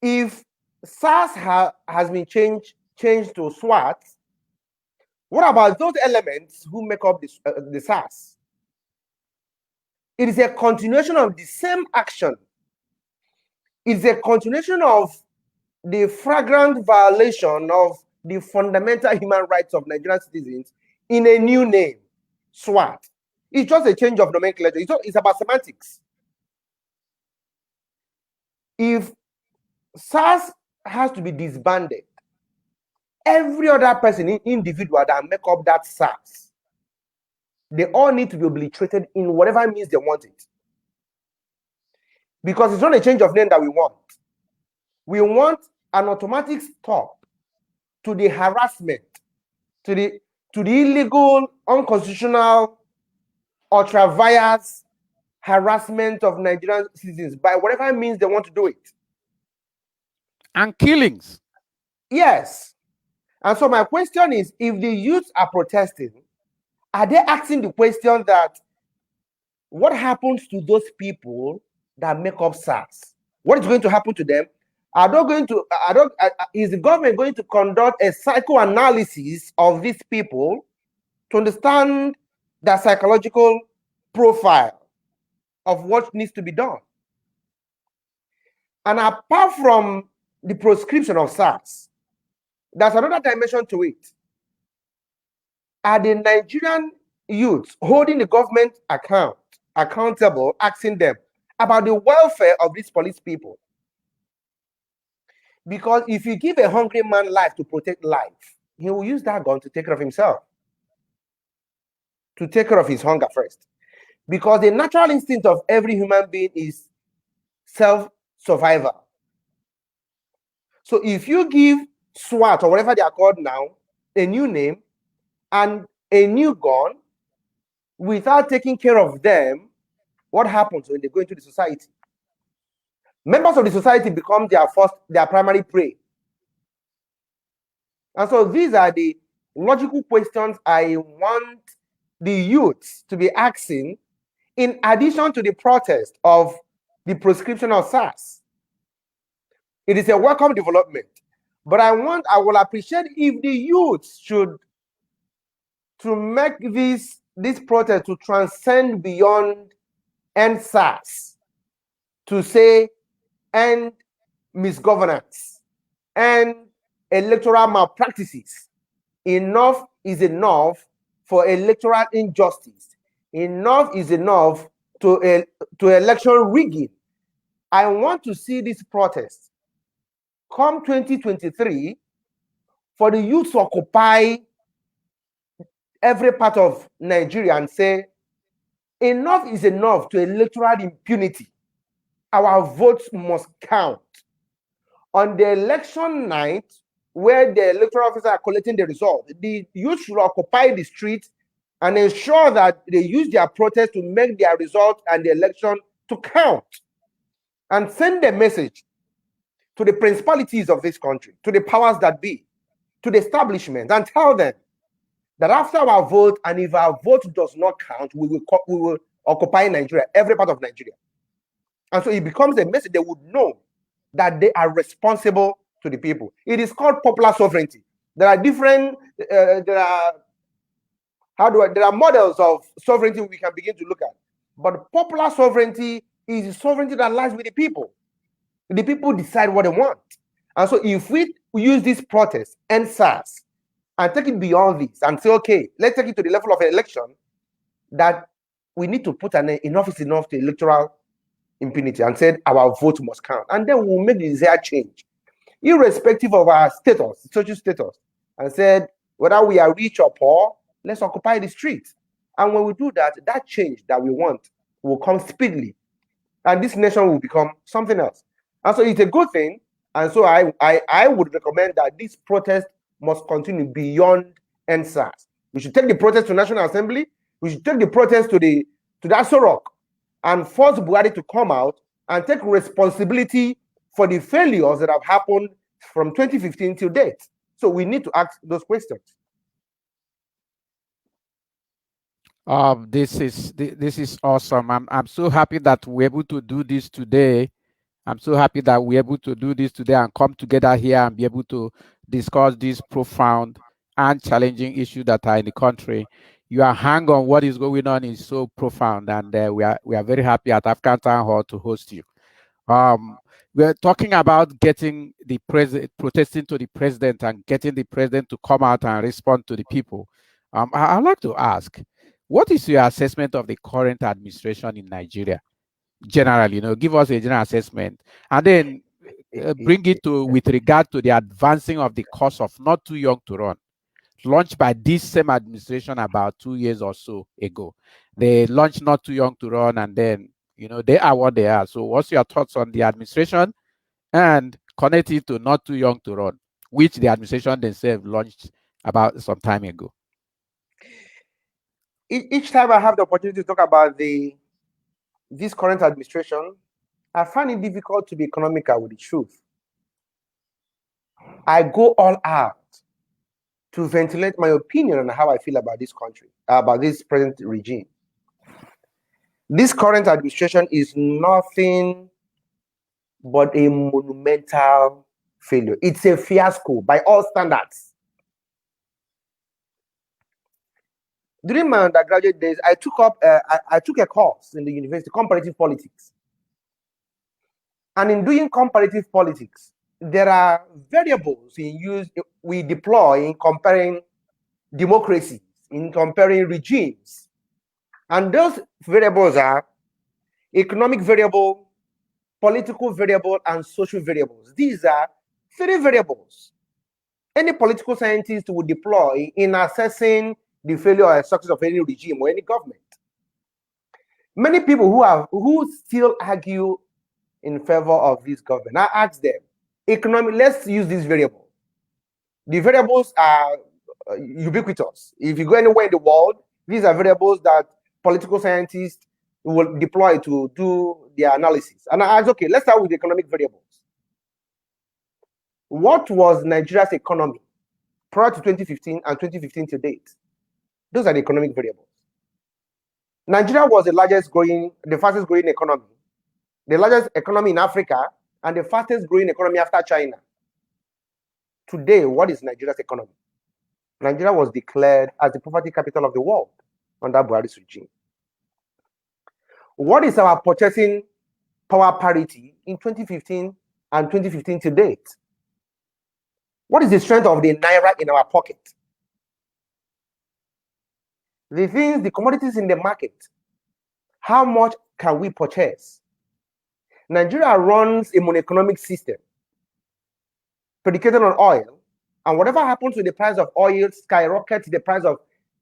If SARS has been changed to SWAT, What about those elements who make up the SARS? It is a continuation of the same action. It's a continuation of the flagrant violation of the fundamental human rights of Nigerian citizens in a new name, SWAT. It's just a change of nomenclature. It's about semantics. If SARS has to be disbanded, every other person, individual that make up that SARS, they all need to be obliterated in whatever means they want it. Because it's not a change of name that we want. We want an automatic stop to the harassment, to the illegal, unconstitutional, ultra-vires harassment of Nigerian citizens by whatever means they want to do it. And killings. Yes. And so my question is, if the youths are protesting, are they asking the question that what happens to those people that make up SARS? What is going to happen to them? Is the government going to conduct a psychoanalysis of these people to understand their psychological profile of what needs to be done? And apart from the proscription of SARS, there's another dimension to it. Are the Nigerian youths holding the government accountable, asking them about the welfare of these police people? Because if you give a hungry man life to protect life, he will use that gun to take care of himself, to take care of his hunger first. Because the natural instinct of every human being is self-survival. So if you give SWAT, or whatever they are called now, a new name and a new gun without taking care of them, what happens when they go into the society? Members of the society become their primary prey. And so these are the logical questions I want the youths to be asking, in addition to the protest of the proscription of SARS. It is a welcome development, but I will appreciate if the youths should to make this protest to transcend beyond end SARS, to say end misgovernance and electoral malpractices. Enough is enough for electoral injustice. Enough is enough to election rigging. I want to see this protest come 2023 for the youth to occupy every part of Nigeria and say, enough is enough to electoral impunity. Our votes must count. On the election night, where the electoral officers are collecting the result, the youth should occupy the streets and ensure that they use their protest to make their result and the election to count, and send a message to the principalities of this country, to the powers that be, to the establishment, and tell them that after our vote, and if our vote does not count, we will occupy Nigeria, every part of Nigeria. And so it becomes a message. They would know that they are responsible to the people. It is called popular sovereignty. There are different, there are models of sovereignty we can begin to look at. But popular sovereignty is sovereignty that lies with the people. The people decide what they want. And so if we use this protest and SARS and take it beyond this and say, okay, let's take it to the level of an election, that we need to put enough is enough to electoral impunity and said our vote must count. And then we'll make the desired change, irrespective of our status, social status, and said whether we are rich or poor, let's occupy the streets. And when we do that, that change that we want will come speedily. And this nation will become something else. And so it's a good thing. And so I would recommend that this protest must continue beyond NSAS. We should take the protest to National Assembly. We should take the protest to the Aso Rock and force Buhari to come out and take responsibility for the failures that have happened from 2015 till date. So we need to ask those questions. This is awesome. I'm so happy that we're able to do this today. I'm so happy that we're able to do this today and come together here and be able to discuss this profound and challenging issues that are in the country. Your hang on what is going on is so profound, and we are very happy at African Town Hall to host you. Um, we're talking about getting the president, protesting to the president, and getting the president to come out and respond to the people. I'd like to ask, what is your assessment of the current administration in Nigeria? Generally, give us a general assessment, and then bring it to with regard to the advancing of the cause of not too young to run, launched by this same administration about 2 years or so ago. They launched not too young to run, and then they are what they are. So, what's your thoughts on the administration and connect it to not too young to run, which the administration themselves launched about some time ago? Each time I have the opportunity to talk about this current administration, I find it difficult to be economical with the truth. I go all out to ventilate my opinion on how I feel about this country, about this present regime. This current administration is nothing but a monumental failure. It's a fiasco by all standards. During my undergraduate days, I took a course in the university, comparative politics. And in doing comparative politics, there are variables we deploy in comparing democracies, in comparing regimes. And those variables are economic variable, political variable, and social variables. These are 3 variables any political scientist would deploy in assessing the failure or success of any regime or any government. Many people who still argue in favor of this government, I ask them, let's use this variable. The variables are ubiquitous. If you go anywhere in the world, these are variables that political scientists will deploy to do their analysis. And I ask, okay, let's start with the economic variables. What was Nigeria's economy prior to 2015 and 2015 to date? Those are the economic variables. Nigeria was the fastest growing economy, the largest economy in Africa, and the fastest growing economy after China. Today, what is Nigeria's economy? Nigeria was declared as the poverty capital of the world under Buhari's regime. What is our purchasing power parity in 2015 and 2015 to date? What is the strength of the naira in our pocket? The commodities in the market, how much can we purchase? Nigeria runs a monoeconomic system predicated on oil, and whatever happens to the price of oil skyrockets the price of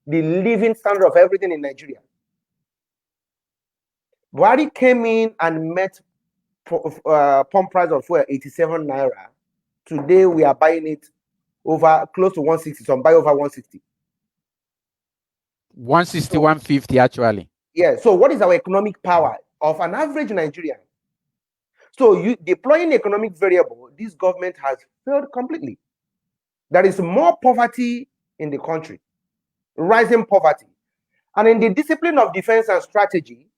the living standard of everything in Nigeria. Buhari came in and met pump price of fuel 87 naira. Today we are buying it over close to 160, some buy over 160. 160, 150 actually. Yeah, so what is our economic power of an average Nigerian? So you deploying economic variable, this government has failed completely. There is more poverty in the country, rising poverty. And in the discipline of defense and strategy,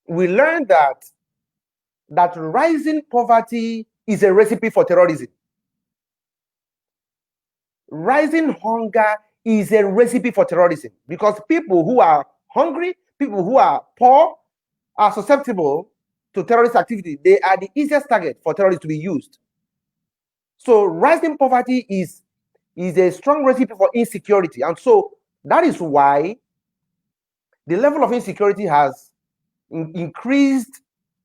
we learned that rising poverty is a recipe for terrorism. Rising hunger is a recipe for terrorism, because people who are hungry, people who are poor, are susceptible to terrorist activity. They are the easiest target for terrorists to be used. So rising poverty is a strong recipe for insecurity. And so that is why the level of insecurity has increased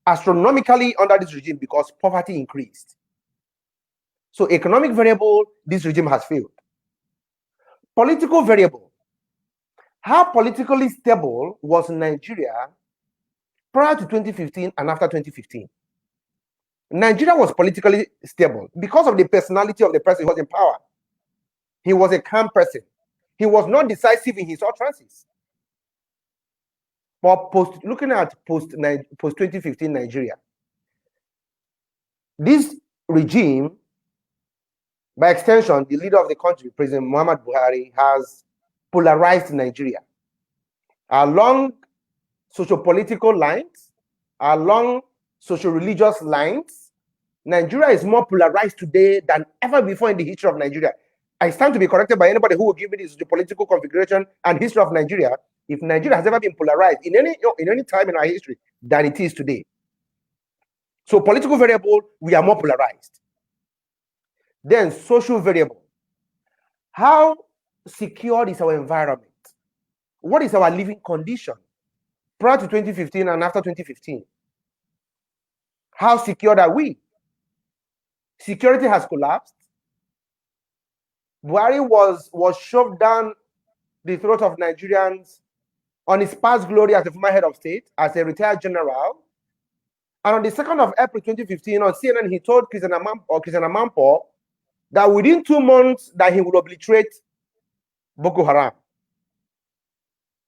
astronomically under this regime, because poverty increased. So economic variable, this regime has failed. Political variable. How politically stable was Nigeria prior to 2015 and after 2015? Nigeria was politically stable because of the personality of the person who was in power. He was a calm person. He was not decisive in his utterances. But looking at post 2015 Nigeria, this regime, by extension, the leader of the country, President Muhammad Buhari, has polarized Nigeria along socio-political lines, along socio-religious lines. Nigeria is more polarized today than ever before in the history of Nigeria. I stand to be corrected by anybody who will give me this geopolitical configuration and history of Nigeria. If Nigeria has ever been polarized in any time in our history than it is today. So political variable, we are more polarized. Then social variable. How secure is our environment? What is our living condition prior to 2015 and after 2015? How secure are we? Security has collapsed. Buhari was shoved down the throat of Nigerians on his past glory as a former head of state, as a retired general. And on the 2nd of April 2015, on CNN, he told Christian Amanpo that within 2 months that he would obliterate Boko Haram.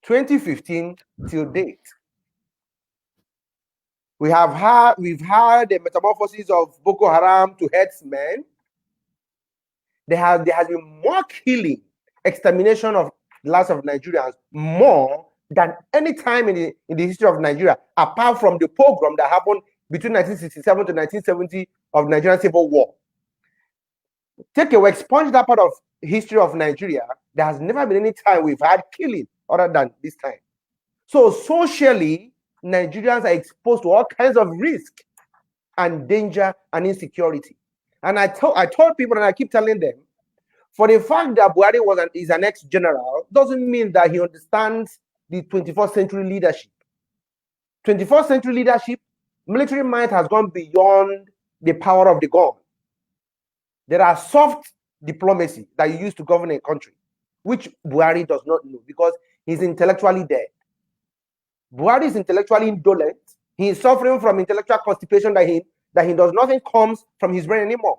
2015 till date. We've had the metamorphosis of Boko Haram to herdsmen. There has been more killing, extermination of the lives of Nigerians, more than any time in the history of Nigeria, apart from the pogrom that happened between 1967 to 1970 of Nigerian Civil War. Take away, expunge that part of history of Nigeria, there has never been any time we've had killing other than this time. So socially, Nigerians are exposed to all kinds of risk and danger and insecurity. And I told people, and I keep telling them, for the fact that Buhari is an ex-general doesn't mean that he understands the 21st century leadership. 21st century leadership, military might has gone beyond the power of the gun. There are soft diplomacy that you use to govern a country, which Buhari does not know because he's intellectually dead. Buhari is intellectually indolent. He is suffering from intellectual constipation that he does nothing comes from his brain anymore.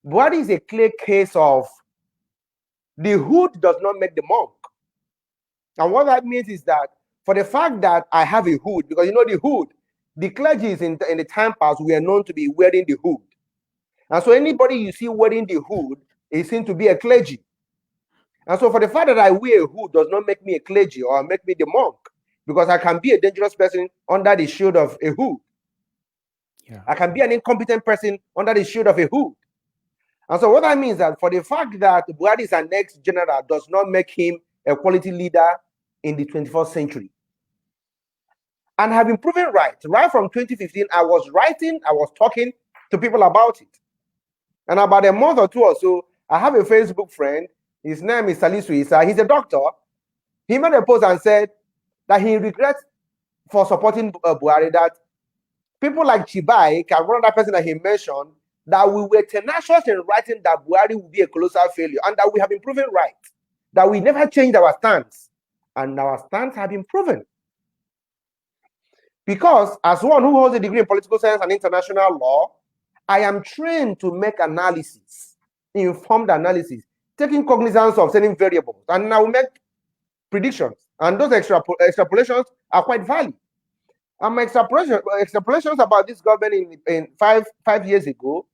Buhari is a clear case of the hood does not make the monk. And what that means is that for the fact that I have a hood, because you know the hood, the clergy is in the time past, we are known to be wearing the hood. And so anybody you see wearing the hood is seen to be a clergy. And so for the fact that I wear a hood does not make me a clergy or make me the monk, because I can be a dangerous person under the shield of a hood. Yeah. I can be an incompetent person under the shield of a hood. And so what that means is that for the fact that Buhari is an ex-general does not make him a quality leader in the 21st century. And have been proven right. Right from 2015, I was talking to people about it. And about a month or two or so, I have a Facebook friend. His name is Salisu Issa. He's a doctor. He made a post and said that he regrets for supporting Buhari, that people like Chibyke and one other person that he mentioned, that we were tenacious in writing that Buhari would be a colossal failure, and that we have been proven right, that we never changed our stance, and our stance have been proven. Because as one who holds a degree in political science and international law, I am trained to make analysis, informed analysis, taking cognizance of certain variables, and I will make predictions, and those extrapolations are quite valid. And my extrapolations about this government in five years ago,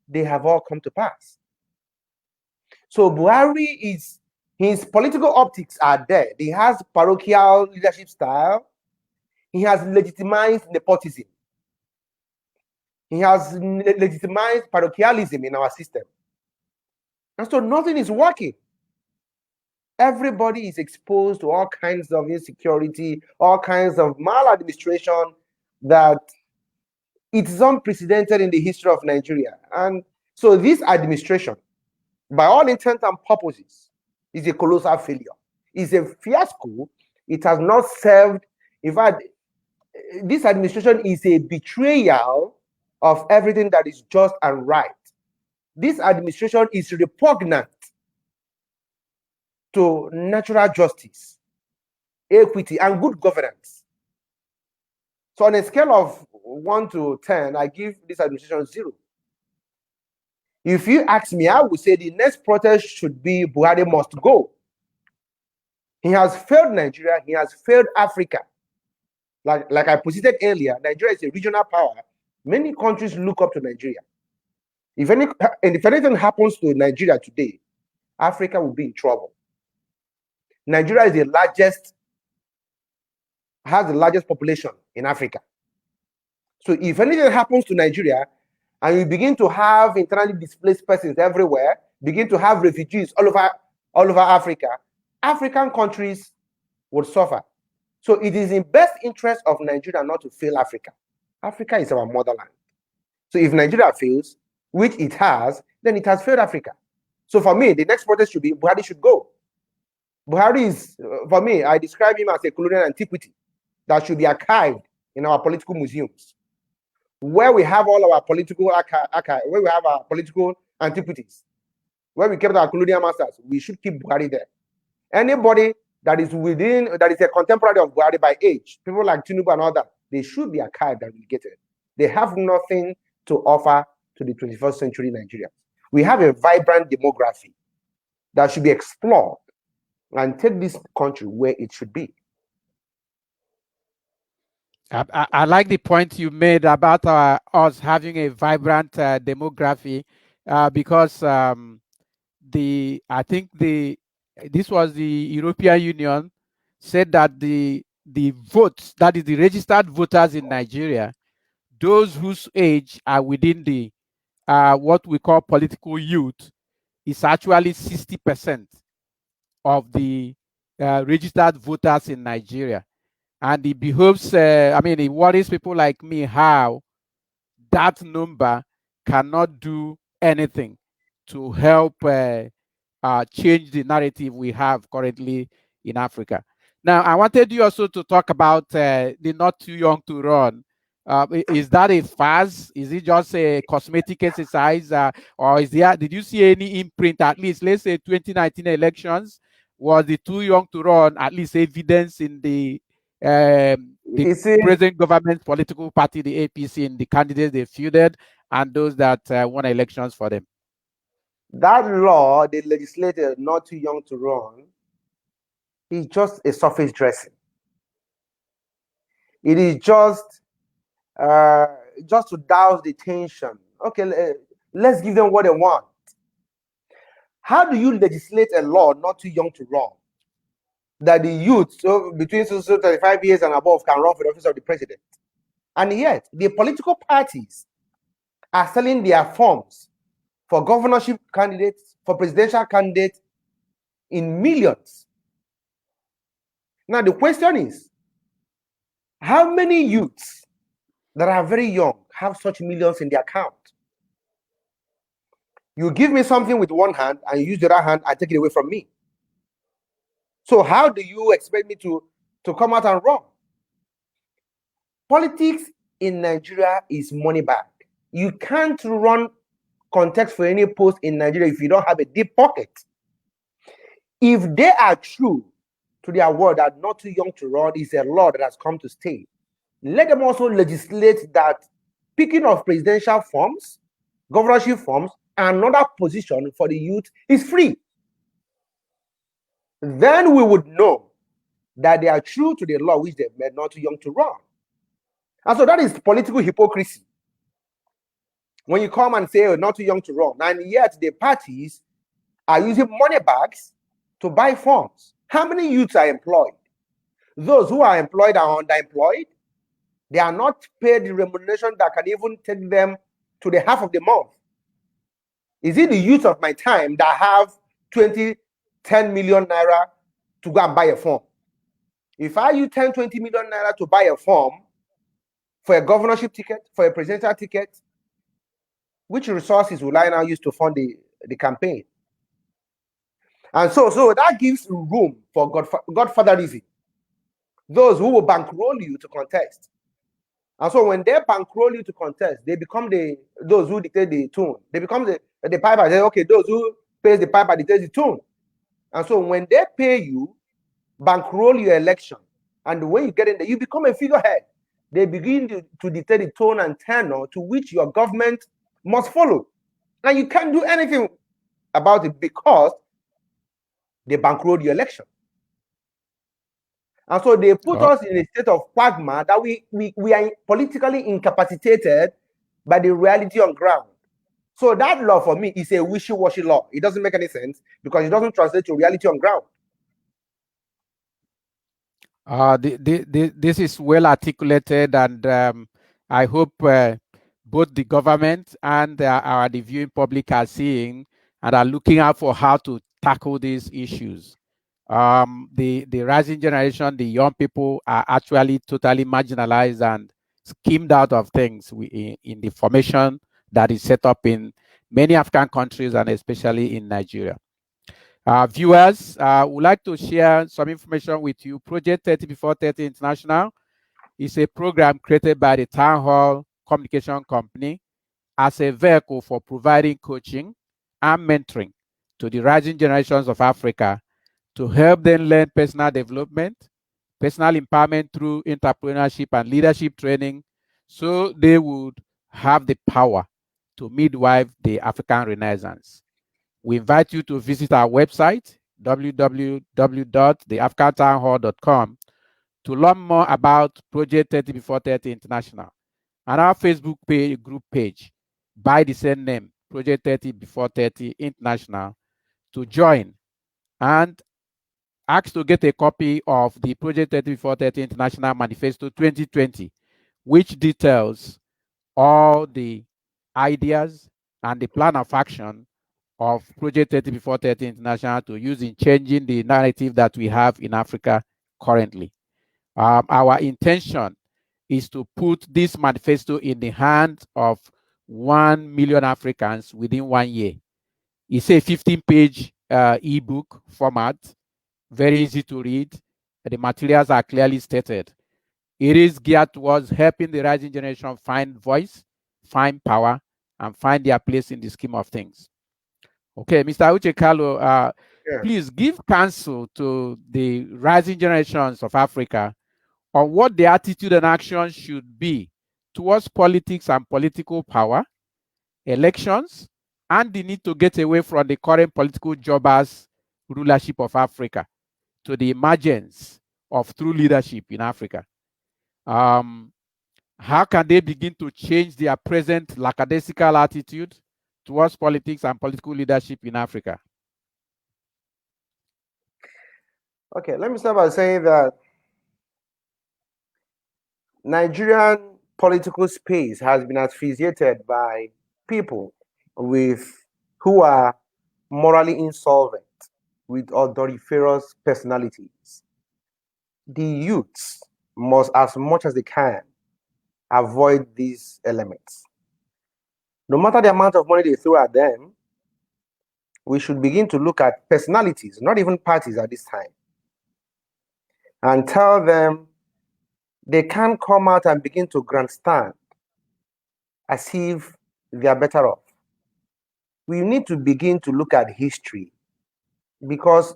they have all come to pass. So Buhari his political optics are there. He has parochial leadership style. He has legitimized nepotism. He has legitimized parochialism in our system. And so nothing is working. Everybody is exposed to all kinds of insecurity, all kinds of maladministration that it is unprecedented in the history of Nigeria. And so this administration, by all intents and purposes, is a colossal failure. It's a fiasco. It has not served. In fact, this administration is a betrayal of everything that is just and right. This administration is repugnant to natural justice, equity, and good governance. So on a scale of 1 to 10, I give this administration 0. If you ask me, I would say the next protest should be Buhari must go. He has failed Nigeria. He has failed Africa. Like I posited earlier, Nigeria is a regional power. Many countries look up to Nigeria. If anything happens to Nigeria today, Africa will be in trouble. Nigeria has the largest population in Africa. So if anything happens to Nigeria and you begin to have internally displaced persons everywhere, begin to have refugees all over Africa, African countries would suffer. So it is in best interest of Nigeria not to fail Africa. Africa is our motherland. So if Nigeria fails, which it has, then it has failed Africa. So for me, the next protest should be Buhari should go. Buhari is, for me, I describe him as a colonial antiquity that should be archived in our political museums, where we have all our political archive, where we have our political antiquities, where we kept our colonial masters. We should keep Buhari there. Anybody that is a contemporary of Buhari by age, people like Tinubu and all that, they should be archived and relegated. They have nothing to offer to the 21st century Nigeria. We have a vibrant demography that should be explored and take this country where it should be. I like the point you made about us having a vibrant demography, because I think this was the European Union said that the votes, that is the registered voters in Nigeria, those whose age are within the what we call political youth, is actually 60% of the registered voters in Nigeria. And it behoves, it worries people like me how that number cannot do anything to help change the narrative we have currently in Africa. Now, I wanted you also to talk about the not too young to run. Is that a farce? Is it just a cosmetic exercise? Or did you see any imprint, at least, let's say 2019 elections, was the too young to run at least evidence in the present government political party, the APC, in the candidates they fielded and those that won elections for them? That law, the legislator not too young to run, is just a surface dressing. It is just to douse the tension. Okay, let's give them what they want. How do you legislate a law not too young to run, that the youth between 35 years and above can run for the office of the president? And yet, the political parties are selling their forms for governorship candidates, for presidential candidates in millions. Now, the question is, how many youths that are very young have such millions in their account? You give me something with one hand and you use the other hand and take it away from me. So how do you expect me to come out and run? Politics in Nigeria is money bag. You can't run contest for any post in Nigeria if you don't have a deep pocket. If they are true to their word that not too young to run is a law that has come to stay, let them also legislate that picking of presidential forms, governorship forms, and another position for the youth is free. Then we would know that they are true to the law which they made not too young to run. And so that is political hypocrisy. When you come and say, oh, not too young to run, and yet the parties are using money bags to buy forms. How many youths are employed? Those who are employed are underemployed. They are not paid the remuneration that can even take them to the half of the month. Is it the youth of my time that have 10 million naira to go and buy a form? If I use 10, 20 million naira to buy a form for a governorship ticket, for a presidential ticket, which resources will I now use to fund the campaign? And so that gives room for godfatherism. Those who will bankroll you to contest. And so when they bankroll you to contest, they become those who dictate the tune. They become the piper. They say, okay, those who pays the piper dictate the tune. And so when they pay you, bankroll your election, and when you get in there, you become a figurehead. They begin to dictate the tone and tenor to which your government must follow. And you can't do anything about it because they bankroll your election. And so they put us in a state of quagmire that we are politically incapacitated by the reality on ground. So that law for me is a wishy-washy law. It doesn't make any sense because it doesn't translate to reality on ground. This is well articulated, and I hope both the government and the viewing public are seeing and are looking out for how to tackle these issues. The rising generation, the young people, are actually totally marginalized and skimmed out of things in the formation that is set up in many African countries and especially in Nigeria. Viewers, would like to share some information with you. Project 30 Before 30 International is a program created by the Town Hall Communication Company as a vehicle for providing coaching and mentoring to the rising generations of Africa to help them learn personal development, personal empowerment through entrepreneurship and leadership training, so they would have the power to midwife the African Renaissance. We invite you to visit our website, www.theafricantownhall.com, to learn more about Project 30 Before 30 International and our Facebook page, group page by the same name, Project 30 Before 30 International, to join and ask to get a copy of the Project 30 Before 30 International Manifesto 2020, which details all the ideas and the plan of action of Project 30 Before 30 International to use in changing the narrative that we have in Africa currently. Our intention is to put this manifesto in the hands of 1 million Africans within 1 year. It's a 15-page ebook format, very easy to read. The materials are clearly stated. It is geared towards helping the rising generation find voice, find power, and find their place in the scheme of things. Okay, Mr. Uche Kalu, Yeah. please give counsel to the rising generations of Africa on what the attitude and action should be towards politics and political power, elections, and the need to get away from the current political jobbers rulership of Africa to the emergence of true leadership in Africa. Um, how can they begin to change their present lackadaisical attitude towards politics and political leadership in Africa? Okay, let me start by saying that Nigerian political space has been asphyxiated by people with who are morally insolvent, with odoriferous personalities. The youths must, as much as they can, avoid these elements. No matter the amount of money they throw at them, we should begin to look at personalities, not even parties at this time, and tell them they can't come out and begin to grandstand as if they are better off. We need to begin to look at history because,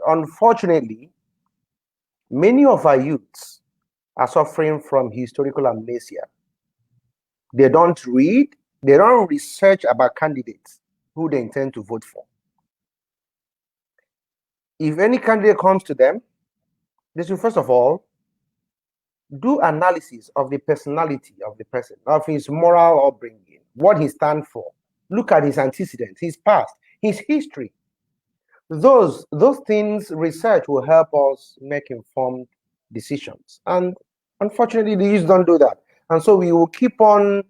unfortunately, many of our youths are suffering from historical amnesia. They don't read, they don't research about candidates who they intend to vote for. If any candidate comes to them, they should first of all do analysis of the personality of the person, of his moral upbringing, what he stands for. Look at his antecedents, his past, his history. Those things, research will help us make informed decisions. And unfortunately, the youth don't do that. And so we will keep on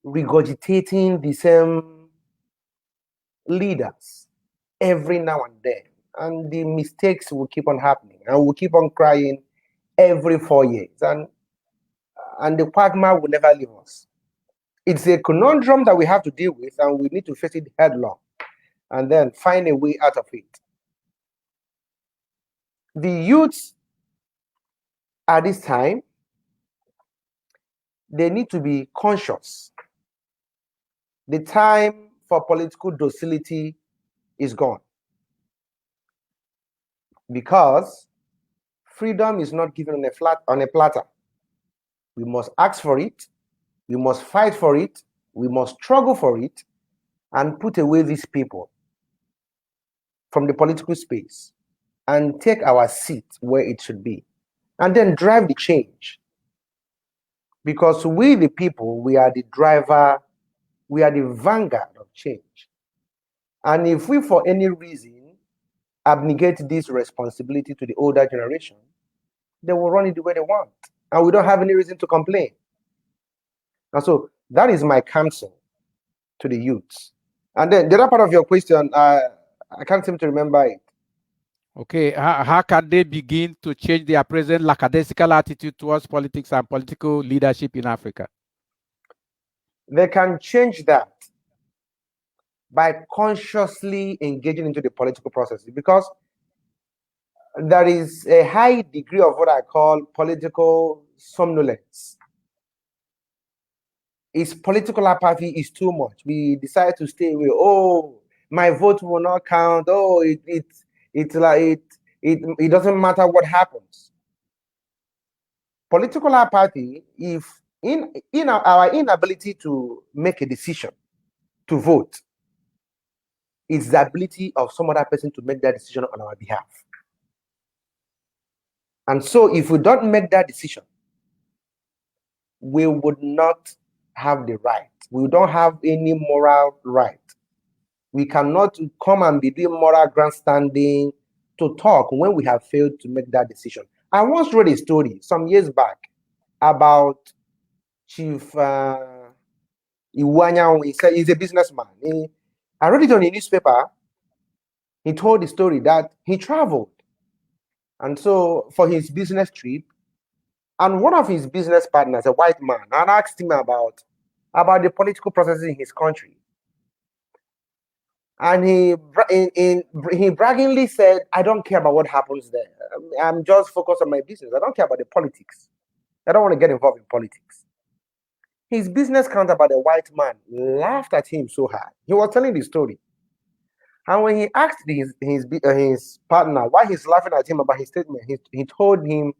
regurgitating the same leaders every now and then. And the mistakes will keep on happening. And we'll keep on crying every 4 years. And the quagmire will never leave us. It's a conundrum that we have to deal with, and we need to face it headlong and then find a way out of it. The youths at this time, they need to be conscious. The time for political docility is gone, because freedom is not given on a platter. We must ask for it, we must fight for it, we must struggle for it, and put away these people from the political space and take our seat where it should be, and then drive the change. Because we, the people, we are the driver, we are the vanguard of change. And if we, for any reason, abnegate this responsibility to the older generation, they will run it the way they want. And we don't have any reason to complain. And so that is my counsel to the youths. And then the other part of your question, I can't seem to remember it. Okay, how can they begin to change their present lackadaisical attitude towards politics and political leadership in Africa? They can change that by consciously engaging into the political process, because there is a high degree of what I call political somnolence. Its political apathy is too much. We decide to stay away. Oh, my vote will not count. Oh, it's like it doesn't matter what happens. Political apathy, if in our inability to make a decision to vote, it's the ability of some other person to make that decision on our behalf. And so if we don't make that decision, we would not have the right. We don't have any moral right. We cannot come and be doing moral grandstanding to talk when we have failed to make that decision. I once read a story some years back about Chief Iwanya. He said he's a businessman. I read it on a newspaper. He told the story that he traveled, and so for his business trip, and one of his business partners, a white man, and asked him about the political processes in his country. And he braggingly said, "I don't care about what happens there. I'm just focused on my business. I don't care about the politics. I don't want to get involved in politics." His business counterpart, the white man, laughed at him so hard. He was telling the story. And when he asked his partner why he's laughing at him about his statement, he told him,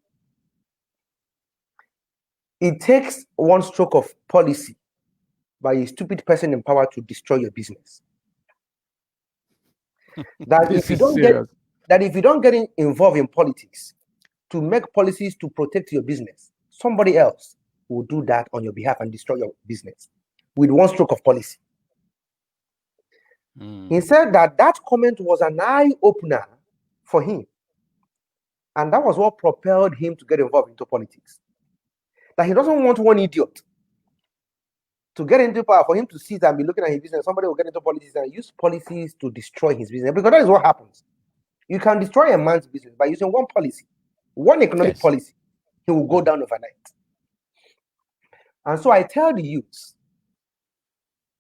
"It takes one stroke of policy by a stupid person in power to destroy your business." That if you don't get involved in politics to make policies to protect your business, somebody else will do that on your behalf and destroy your business with one stroke of policy. He said that comment was an eye opener for him, and that was what propelled him to get involved into politics. That he doesn't want one idiot to get into power, for him to sit and be looking at his business. Somebody will get into politics and use policies to destroy his business, because that is what happens. You can destroy a man's business by using one policy, one economic policy. He will go down overnight. And so I tell the youths,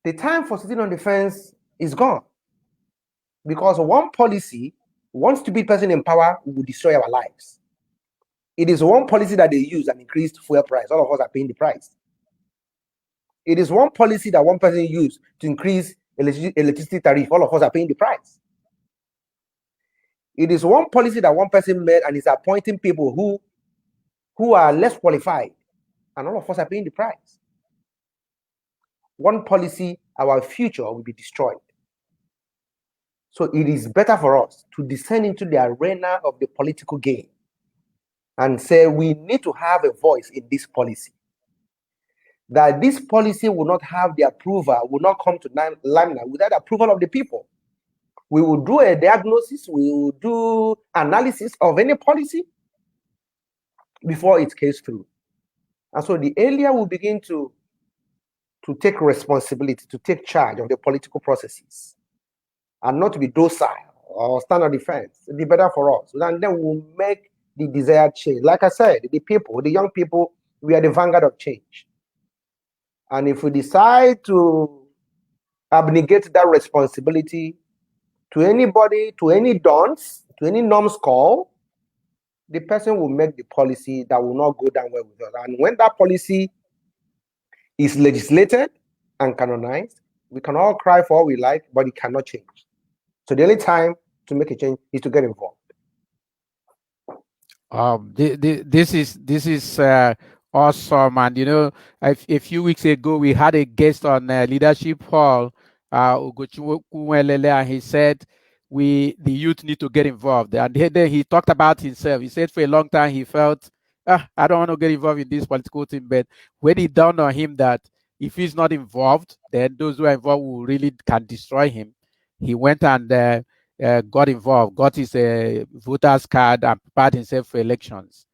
the time for sitting on the fence is gone, because one policy, one stupid person in power will destroy our lives. It is one policy that they use and increased fuel price. All of us are paying the price. It is one policy that one person used to increase electricity tariff. All of us are paying the price. It is one policy that one person made and is appointing people who are less qualified, and all of us are paying the price. One policy, our future will be destroyed. So it is better for us to descend into the arena of the political game and say we need to have a voice in this policy. That this policy will not have the approval, will not come to limelight without the approval of the people. We will do a diagnosis, we will do analysis of any policy before it goes through. And so the earlier we begin to take responsibility, to take charge of the political processes, and not to be docile or stand on the fence, the better for us. And then we'll make the desired change. Like I said, the people, the young people, we are the vanguard of change. And if we decide to abnegate that responsibility to anybody, to any dons, to any numbskull, the person will make the policy that will not go down well with us. And when that policy is legislated and canonized, we can all cry for all we like, but it cannot change. So the only time to make a change is to get involved. This is awesome. And a few weeks ago we had a guest on Leadership Hall, Ugochukwu, and he said the youth need to get involved. And then he talked about himself. He said for a long time he felt, I don't want to get involved in this political thing. But when it dawned on him that if he's not involved, then those who are involved will really can destroy him, he went and got involved, got his voter's card, and prepared himself for elections.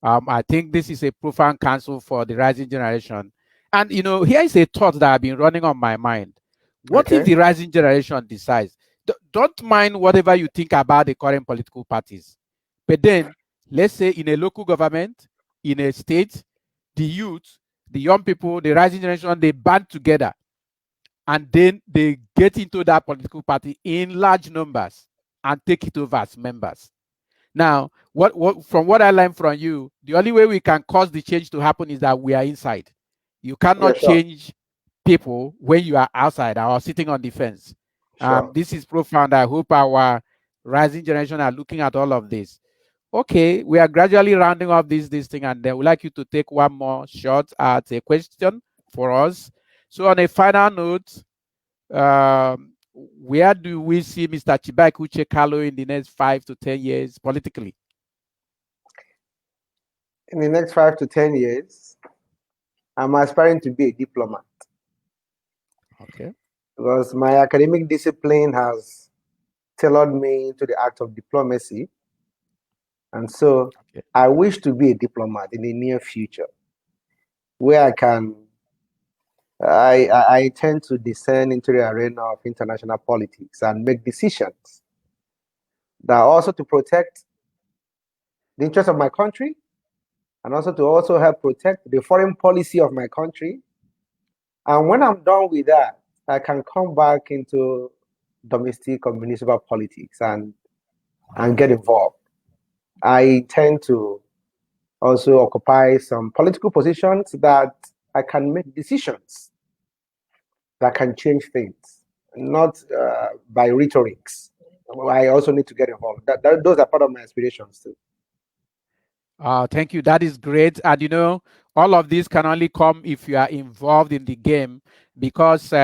I think this is a profound counsel for the rising generation. And here is a thought that I've been running on my mind. What if Okay. the rising generation decides? Don't mind whatever you think about the current political parties. But then, let's say in a local government, in a state, the youth, the young people, the rising generation, they band together and then they get into that political party in large numbers and take it over as members. Now, what from what I learned from you, the only way we can cause the change to happen is that we are inside. You Yeah, cannot sure. change people when you are outside or sitting on the fence. Sure. This is profound. I hope our rising generation are looking at all of this. Okay, we are gradually rounding up this thing, and then we'd like you to take one more shot at a question for us. So, on a final note, where do we see Mr. Chibyke Uche Kalu in the next 5 to 10 years politically? In the next 5 to 10 years, I'm aspiring to be a diplomat Okay. because my academic discipline has tailored me to the art of diplomacy. And so Okay. I wish to be a diplomat in the near future where I tend to descend into the arena of international politics and make decisions that are also to protect the interests of my country and also to also help protect the foreign policy of my country. And when I'm done with that, I can come back into domestic or municipal politics and get involved. I tend to also occupy some political positions that I can make decisions that can change things, not by rhetorics. I also need to get involved. Those are part of my aspirations too. Thank you. That is great. And all of this can only come if you are involved in the game, because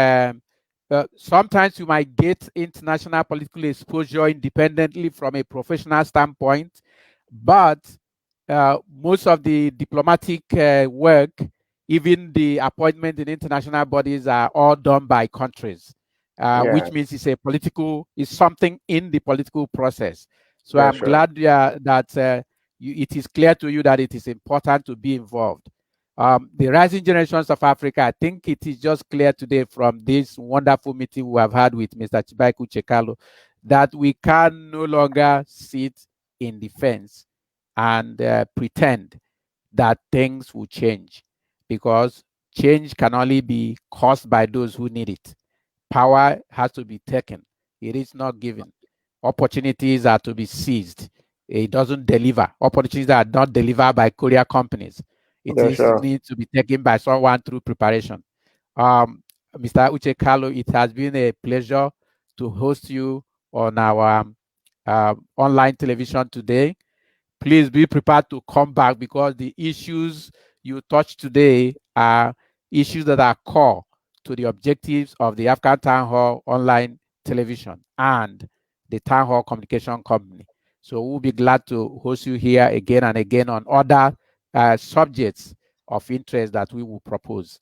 sometimes you might get international political exposure independently from a professional standpoint, but most of the diplomatic work, even the appointment in international bodies, are all done by countries, which Yeah, means it's something in the political process. So yeah, I'm sure. glad that it is clear to you that it is important to be involved. The rising generations of Africa, I think it is just clear today from this wonderful meeting we have had with Mr. Chibyke Uche Kalu that we can no longer sit in the fence and pretend that things will change, because change can only be caused by those who need it. Power has to be taken, it is not given. Opportunities are to be seized. It doesn't deliver. Opportunities are not delivered by courier companies. It Yeah, is sure. needs to be taken by someone through preparation. Um, Mr. Uche Kalu, it has been a pleasure to host you on our online television today. Please be prepared to come back, because the issues you touch today are issues that are core to the objectives of the African Town Hall online television and the Town Hall Communication Company. So we'll be glad to host you here again and again on other subjects of interest that we will propose.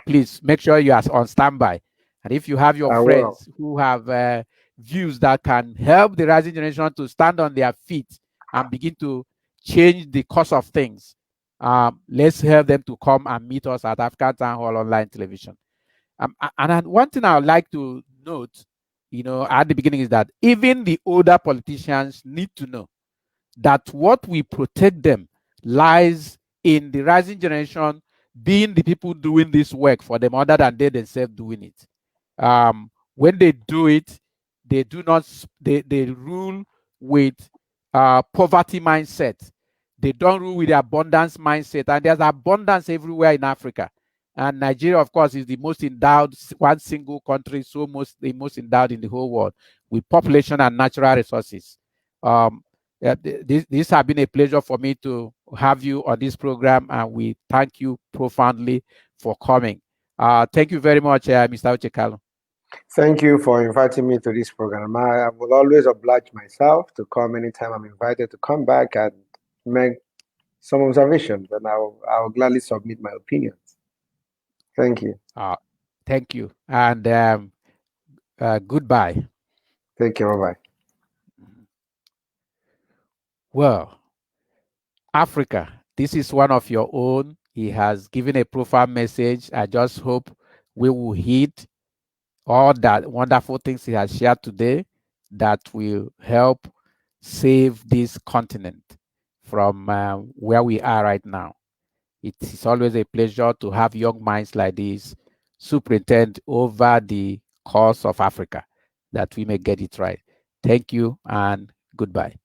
Please make sure you are on standby. And if you have your I will. friends who have views that can help the rising generation to stand on their feet and begin to change the course of things, let's help them to come and meet us at African Town Hall online television. And one thing I would like to note, at the beginning, is that even the older politicians need to know that what we protect them lies in the rising generation being the people doing this work for them, other than they themselves doing it. When they do it, they do not they rule with poverty mindset. They don't rule with the abundance mindset, and there's abundance everywhere in Africa. And Nigeria, of course, is the most endowed, one single country, so the most endowed in the whole world, with population and natural resources. Um, this has been a pleasure for me to have you on this program, and we thank you profoundly for coming. Thank you very much, Mr. Ochekalo. Thank you for inviting me to this program. I will always oblige myself to come anytime I'm invited to come back and make some observations, and I'll gladly submit my opinions. Thank you. Uh, Thank you, and goodbye. Take care. Bye bye. Well, Africa, this is one of your own. He has given a profound message. I just hope we will heed all that wonderful things he has shared today that will help save this continent from where we are right now. It is always a pleasure to have young minds like this superintend over the course of Africa, that we may get it right. Thank you and goodbye.